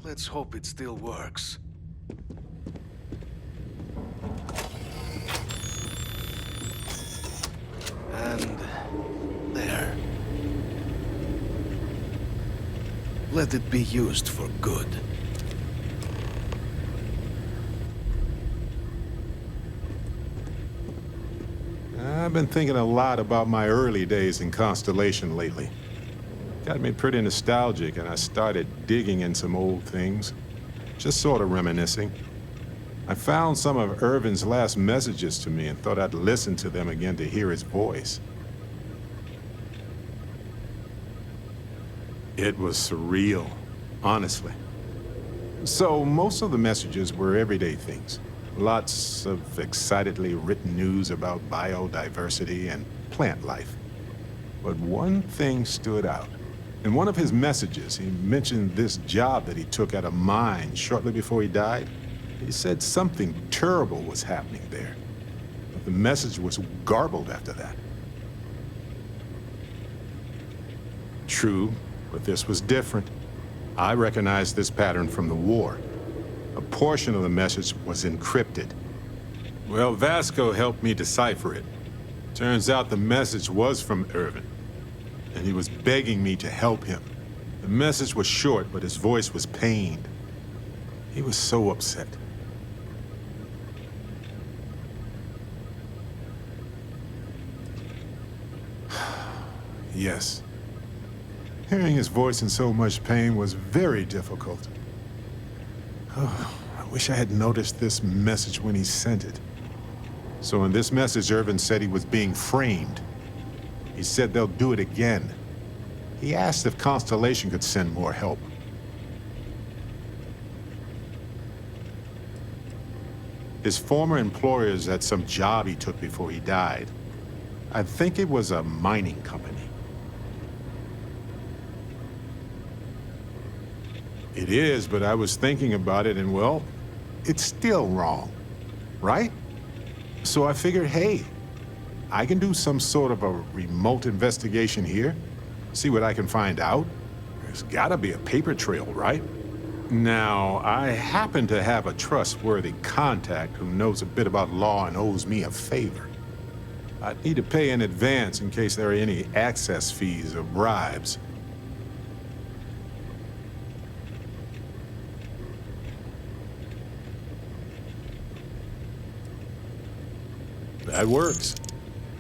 Let's hope it still works. And there. Let it be used for good. I've been thinking a lot about my early days in Constellation lately. Got me pretty nostalgic, and I started digging in some old things. Just sort of reminiscing. I found some of Irvin's last messages to me and thought I'd listen to them again to hear his voice. It was surreal, honestly. So most of the messages were everyday things. Lots of excitedly written news about biodiversity and plant life. But one thing stood out. In one of his messages, he mentioned this job that he took at a mine shortly before he died. He said something terrible was happening there. But the message was garbled after that. True, but this was different. I recognized this pattern from the war. A portion of the message was encrypted. Well, Vasco helped me decipher it. Turns out the message was from Irvin, and he was begging me to help him. The message was short, but his voice was pained. He was so upset. Yes. Hearing his voice in so much pain was very difficult. Oh, I wish I had noticed this message when he sent it. So in this message, Irvin said he was being framed. He said they'll do it again. He asked if Constellation could send more help. His former employers had some job he took before he died. I think it was a mining company. It is, but I was thinking about it and, well, it's still wrong, right? So I figured, hey, I can do some sort of a remote investigation here, see what I can find out. There's gotta be a paper trail, right? Now, I happen to have a trustworthy contact who knows a bit about law and owes me a favor. I'd need to pay in advance in case there are any access fees or bribes. That works.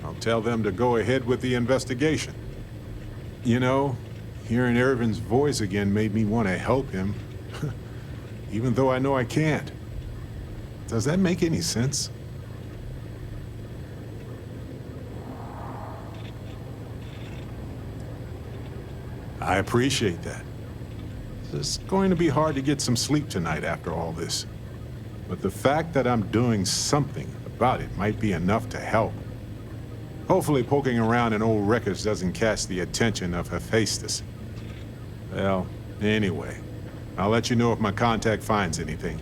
I'll tell them to go ahead with the investigation. You know, hearing Irvin's voice again made me want to help him, even though I know I can't. Does that make any sense? I appreciate that. It's going to be hard to get some sleep tonight after all this. But the fact that I'm doing something about it might be enough to help. Hopefully poking around in old records doesn't catch the attention of Hephaestus. Well, anyway, I'll let you know if my contact finds anything.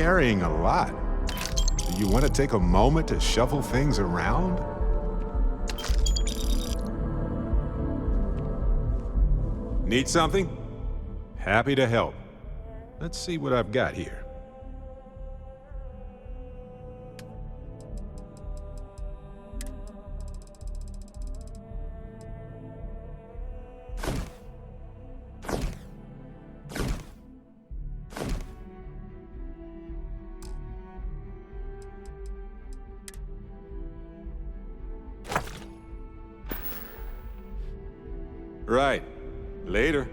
carrying a lot. Do you want to take a moment to shuffle things around? Need something? Happy to help. Let's see what I've got here. Right. Later.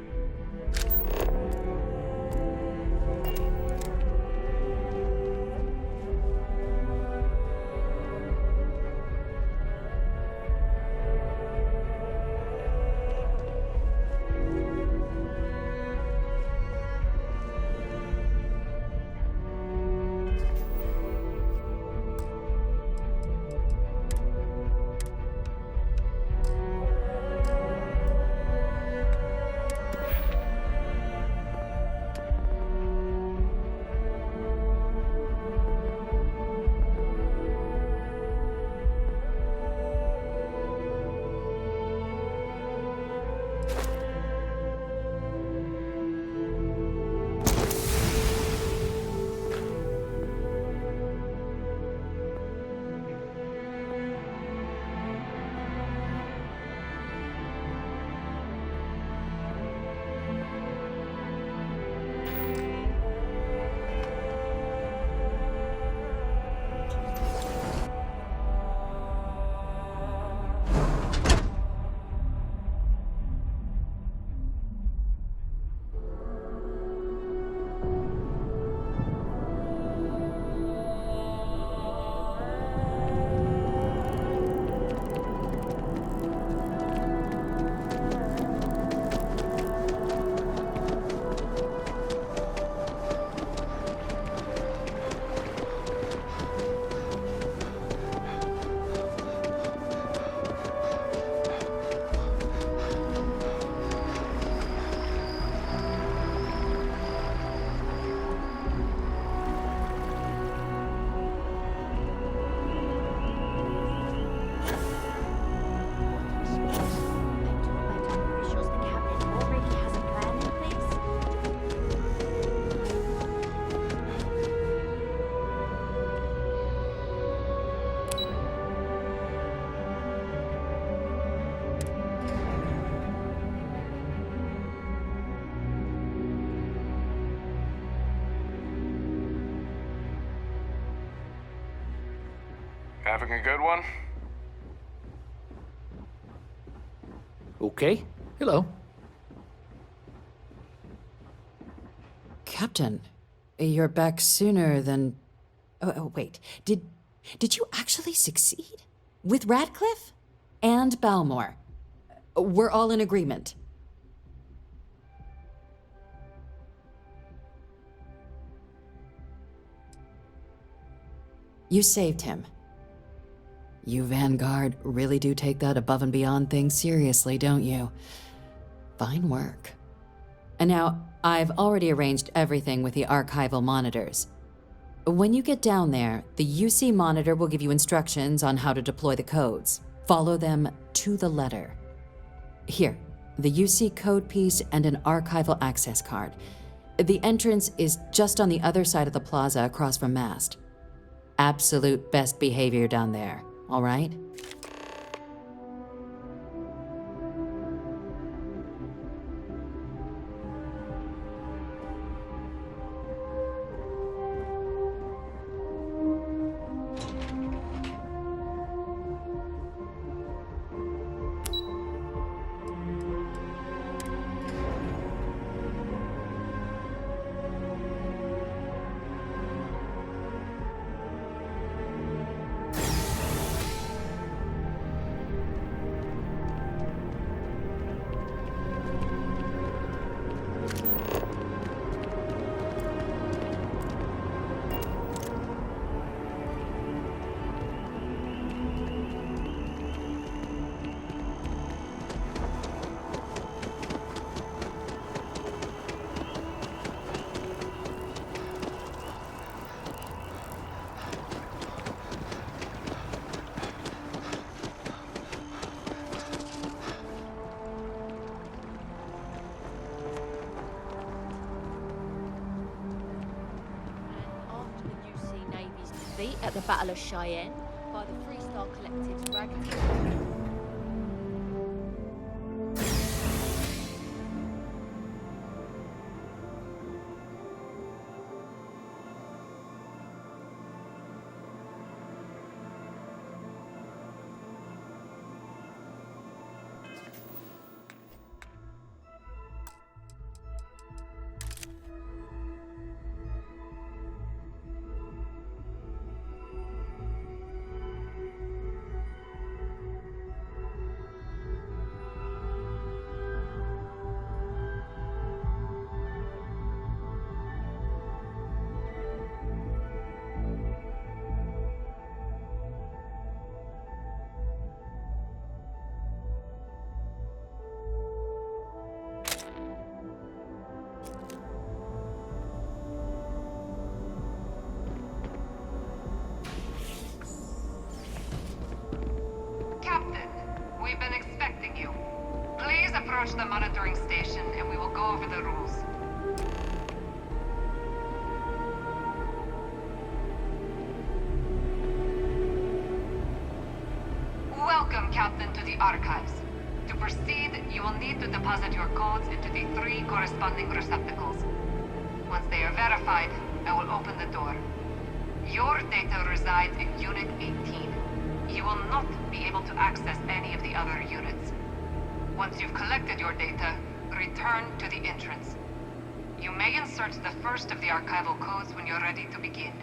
Having a good one? Okay. Hello. Captain, you're back sooner than... Oh, wait. Did you actually succeed? With Radcliffe? And Balmore? We're all in agreement. You saved him. You Vanguard really do take that above and beyond thing seriously, don't you? Fine work. And now, I've already arranged everything with the archival monitors. When you get down there, the UC monitor will give you instructions on how to deploy the codes. Follow them to the letter. Here, the UC code piece and an archival access card. The entrance is just on the other side of the plaza across from Mast. Absolute best behavior down there, all right? defeat at the Battle of Cheyenne by the Freestar Collective's Dragon. We've been expecting you. Please approach the monitoring station and we will go over the rules. Welcome, Captain, to the Archives. To proceed, you will need to deposit your codes into the 3 corresponding receptacles. Once they are verified, I will open the door. Your data resides in Unit 18. You will not be able to access any of the other units. Once you've collected your data, return to the entrance. You may insert the first of the archival codes when you're ready to begin.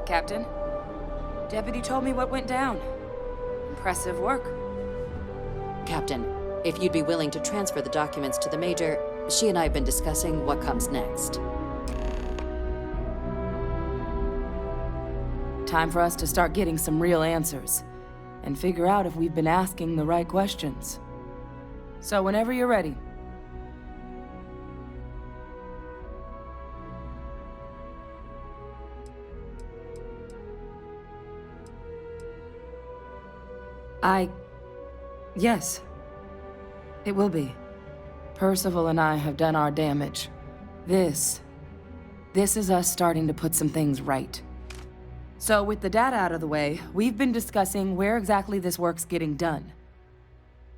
Captain. Deputy told me what went down. Impressive work. Captain, if you'd be willing to transfer the documents to the Major, she and I have been discussing what comes next. Time for us to start getting some real answers, and figure out if we've been asking the right questions. So whenever you're ready. Yes. It will be. Percival and I have done our damage. This is us starting to put some things right. So with the data out of the way, we've been discussing where exactly this work's getting done.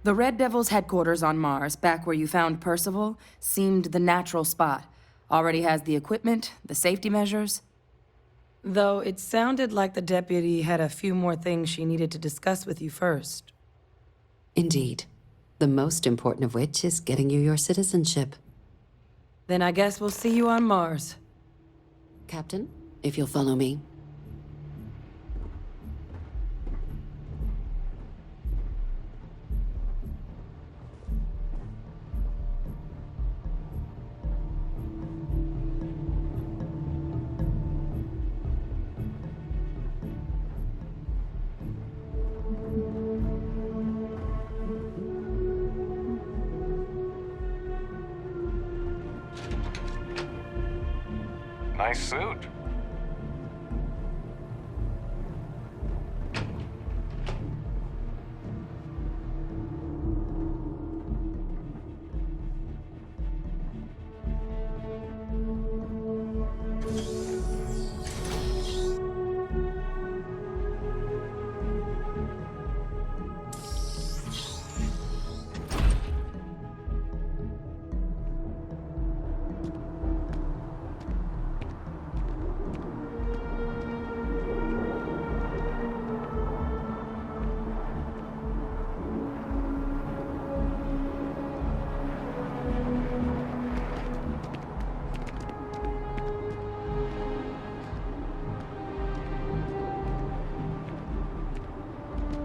The Red Devil's headquarters on Mars, back where you found Percival, seemed the natural spot. Already has the equipment, the safety measures. Though it sounded like the deputy had a few more things she needed to discuss with you first. Indeed. The most important of which is getting you your citizenship. Then I guess we'll see you on Mars. Captain, if you'll follow me. Nice suit.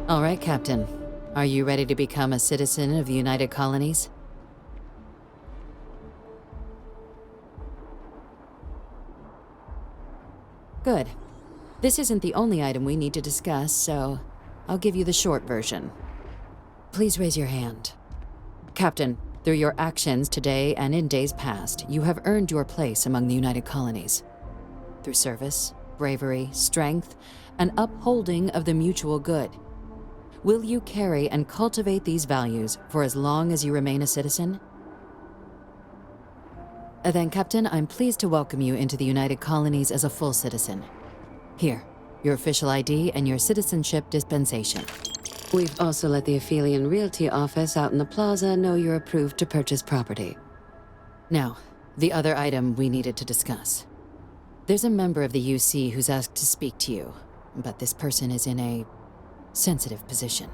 All right, Captain. Are you ready to become a citizen of the United Colonies? Good. This isn't the only item we need to discuss, so I'll give you the short version. Please raise your hand. Captain, through your actions today and in days past, you have earned your place among the United Colonies. Through service, bravery, strength, and upholding of the mutual good. Will you carry and cultivate these values for as long as you remain a citizen? Then, Captain, I'm pleased to welcome you into the United Colonies as a full citizen. Here, your official ID and your citizenship dispensation. We've also let the Aphelion Realty office out in the plaza know you're approved to purchase property. Now, the other item we needed to discuss. There's a member of the UC who's asked to speak to you, but this person is in a sensitive position.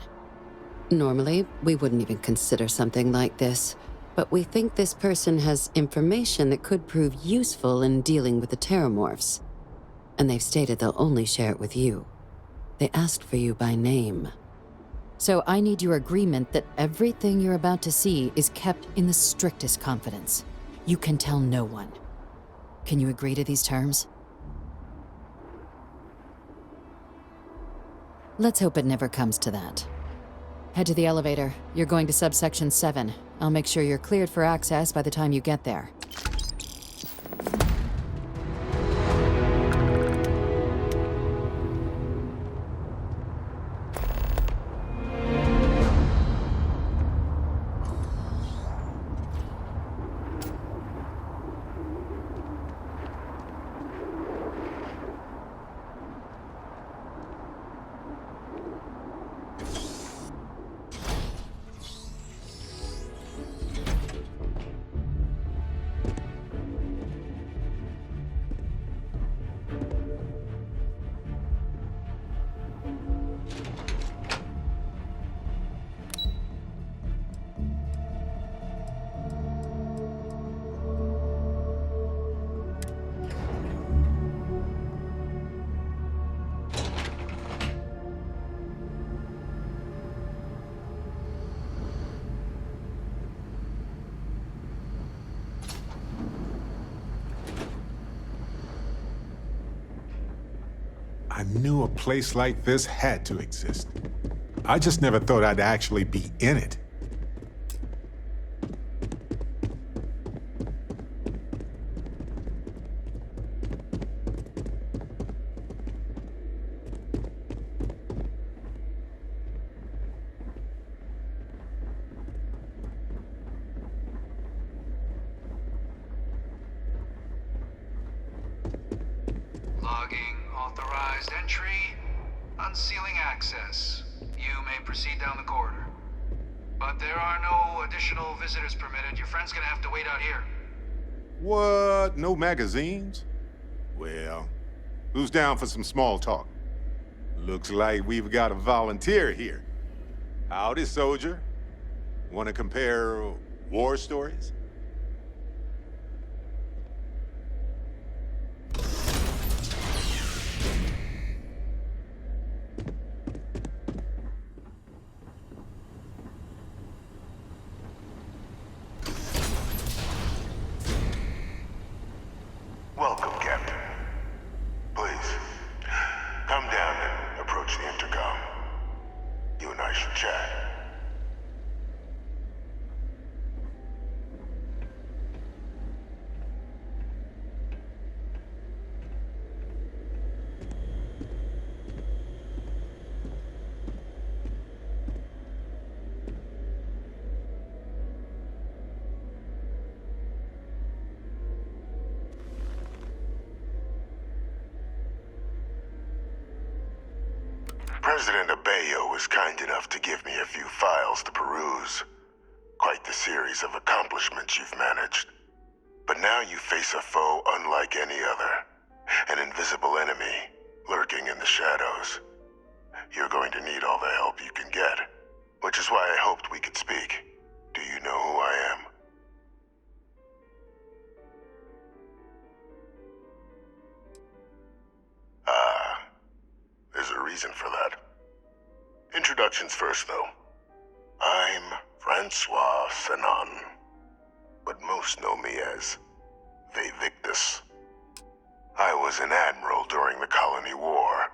Normally, we wouldn't even consider something like this, but we think this person has information that could prove useful in dealing with the Terramorphs. And they've stated they'll only share it with you. They asked for you by name. So I need your agreement that everything you're about to see is kept in the strictest confidence. You can tell no one. Can you agree to these terms? Let's hope it never comes to that. Head to the elevator. You're going to subsection 7. I'll make sure you're cleared for access by the time you get there. I knew a place like this had to exist. I just never thought I'd actually be in it. Logging authorized entry. Unsealing access. You may proceed down the corridor. But there are no additional visitors permitted. Your friend's gonna have to wait out here. What? No magazines? Well, who's down for some small talk? Looks like we've got a volunteer here. Howdy, soldier. Want to compare war stories? Welcome, Captain. Please, come down and approach the intercom. You and I should chat. President Abeyo was kind enough to give me a few files to peruse. Quite the series of accomplishments you've managed. But now you face a foe unlike any other. An invisible enemy, lurking in the shadows. You're going to need all the help you can get. Which is why I hoped we could speak. Do you know who I am? There's a reason for that. Introductions first, though. I'm Francois Sanon, but most know me as Vevictus. I was an admiral during the Colony War.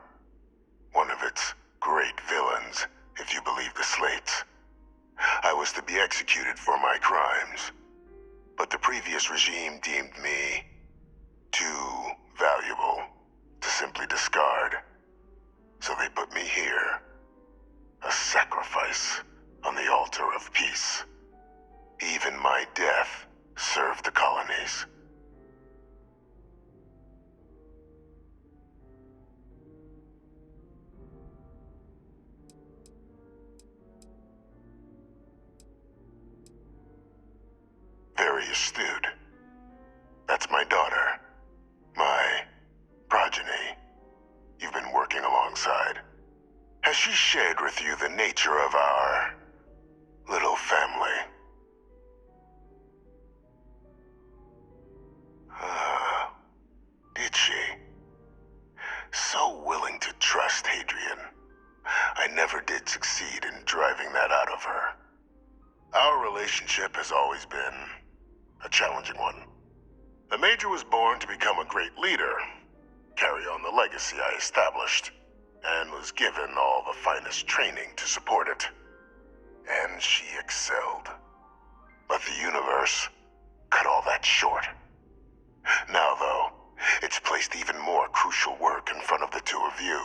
One of its great villains, if you believe the slates. I was to be executed for my crimes, but the previous regime deemed me too valuable to simply discard. So they put me here, a sacrifice on the altar of peace. Even my death served the colonies. Very astute. That's my daughter, my progeny. You've been working alongside. Has she shared with you the nature of our little family? Did she? So willing to trust Hadrian. I never did succeed in driving that out of her. Our relationship has always been a challenging one. The Major was born to become a great leader, carry on the legacy I established, and was given all the finest training to support it. And she excelled. But the universe cut all that short. Now, though, it's placed even more crucial work in front of the two of you.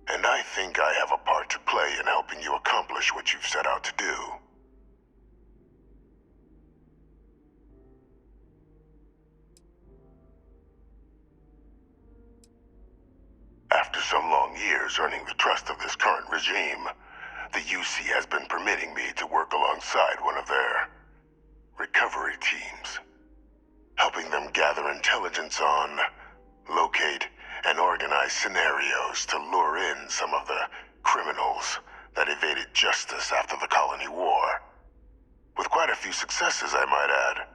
And I think I have a part to play in helping you accomplish what you've set out to do. After some long years earning the trust of this current regime, the UC has been permitting me to work alongside one of their recovery teams, helping them gather intelligence on, locate, and organize scenarios to lure in some of the criminals that evaded justice after the Colony War. With quite a few successes, I might add.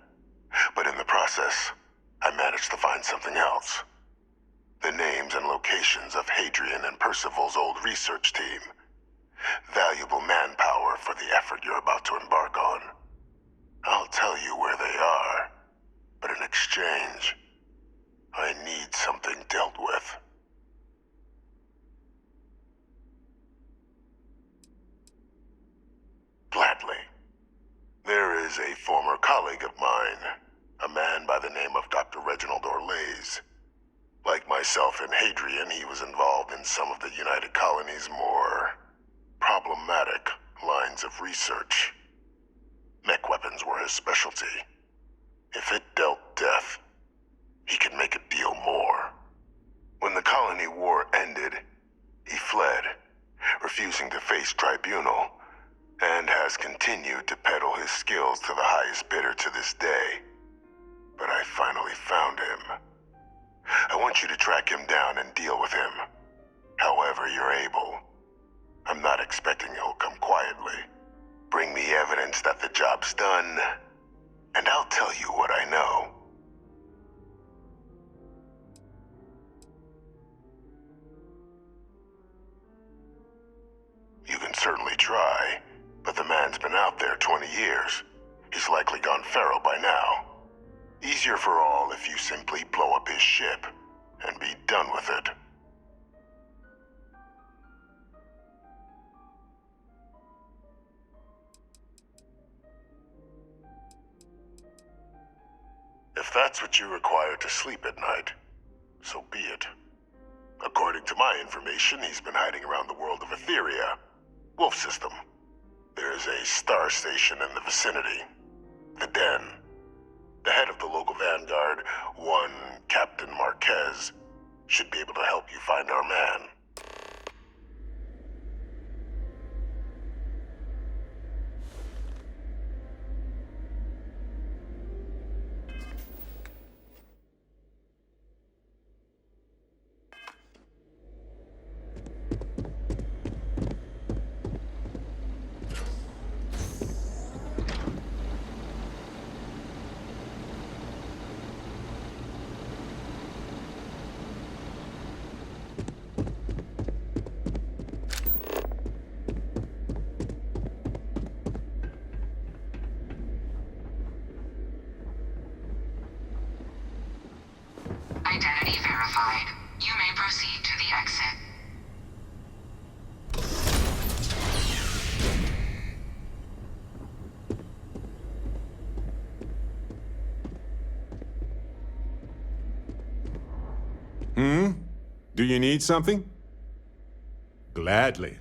But in the process, I managed to find something else. The names and locations of Hadrian and Percival's old research team. Valuable manpower for the effort you're about to embark on. I'll tell you where they are, but in exchange, I need something dealt with. Gladly. There is a former colleague of mine, a man by the name of Dr. Reginald Orlaise. Like myself and Hadrian, he was involved in some of the United Colony's more problematic lines of research. Mech weapons were his specialty. If it dealt death, he could make a deal more. When the colony war ended, he fled, refusing to face tribunal, and has continued to peddle his skills to the highest bidder to this day. But I finally found him. I want you to track him down and deal with him, however you're able. I'm not expecting he'll come quietly. Bring me evidence that the job's done, and I'll tell you what I know. You can certainly try, but the man's been out there 20 years. He's likely gone feral by now. Easier for all if you simply blow up his ship and be done with it. If that's what you require to sleep at night, so be it. According to my information, he's been hiding around the world of Etheria, Wolf System. There's a star station in the vicinity, the Den. The head of the local vanguard, one Captain Marquez, should be able to help you find our man. Identity verified. You may proceed to the exit. Do you need something? Gladly.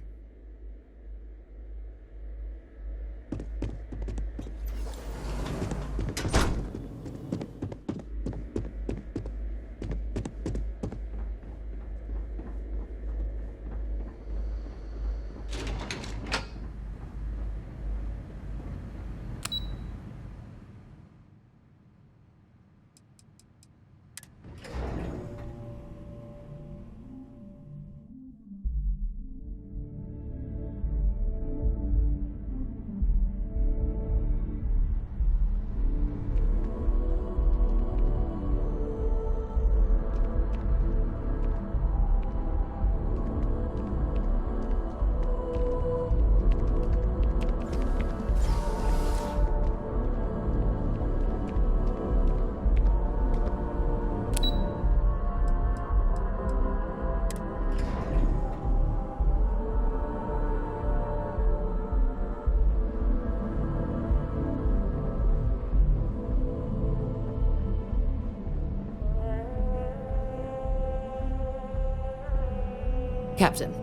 Captain,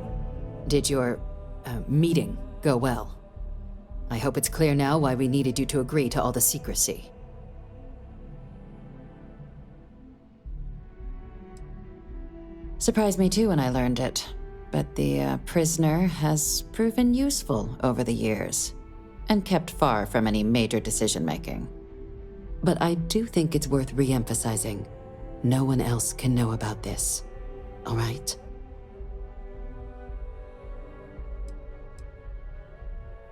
did your meeting go well? I hope it's clear now why we needed you to agree to all the secrecy. Surprised me too when I learned it, but the prisoner has proven useful over the years, and kept far from any major decision-making. But I do think it's worth re-emphasizing. No one else can know about this, all right?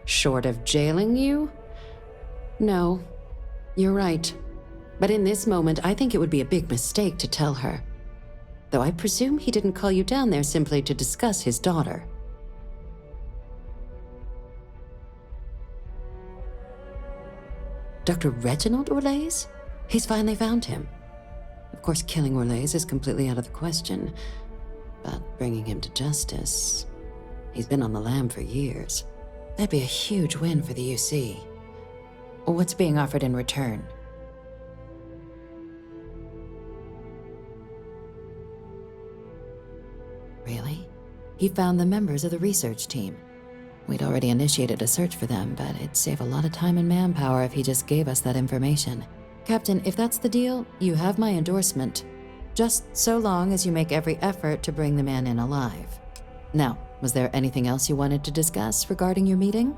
Short of jailing you? No, you're right. But in this moment, I think it would be a big mistake to tell her. Though I presume he didn't call you down there simply to discuss his daughter. Dr. Reginald Orlais? He's finally found him. Of course, killing Orlais is completely out of the question, but bringing him to justice... He's been on the lam for years. That'd be a huge win for the UC. What's being offered in return? Really? He found the members of the research team. We'd already initiated a search for them, but it'd save a lot of time and manpower if he just gave us that information. Captain, if that's the deal, you have my endorsement. Just so long as you make every effort to bring the man in alive. Now, was there anything else you wanted to discuss regarding your meeting?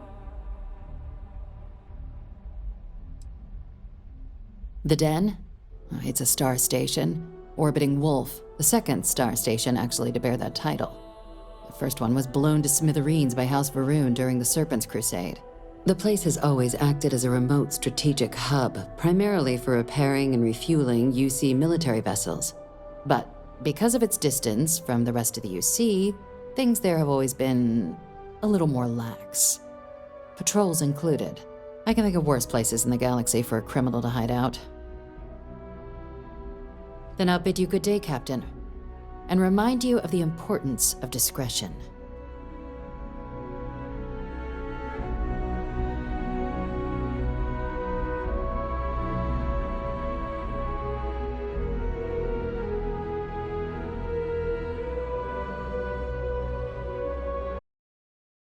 The Den? It's a star station. Orbiting Wolf, the second star station actually to bear that title. The first one was blown to smithereens by House Varun during the Serpent's Crusade. The place has always acted as a remote strategic hub, primarily for repairing and refueling UC military vessels. But because of its distance from the rest of the UC, things there have always been a little more lax. Patrols included. I can think of worse places in the galaxy for a criminal to hide out. Then I'll bid you good day, Captain, and remind you of the importance of discretion.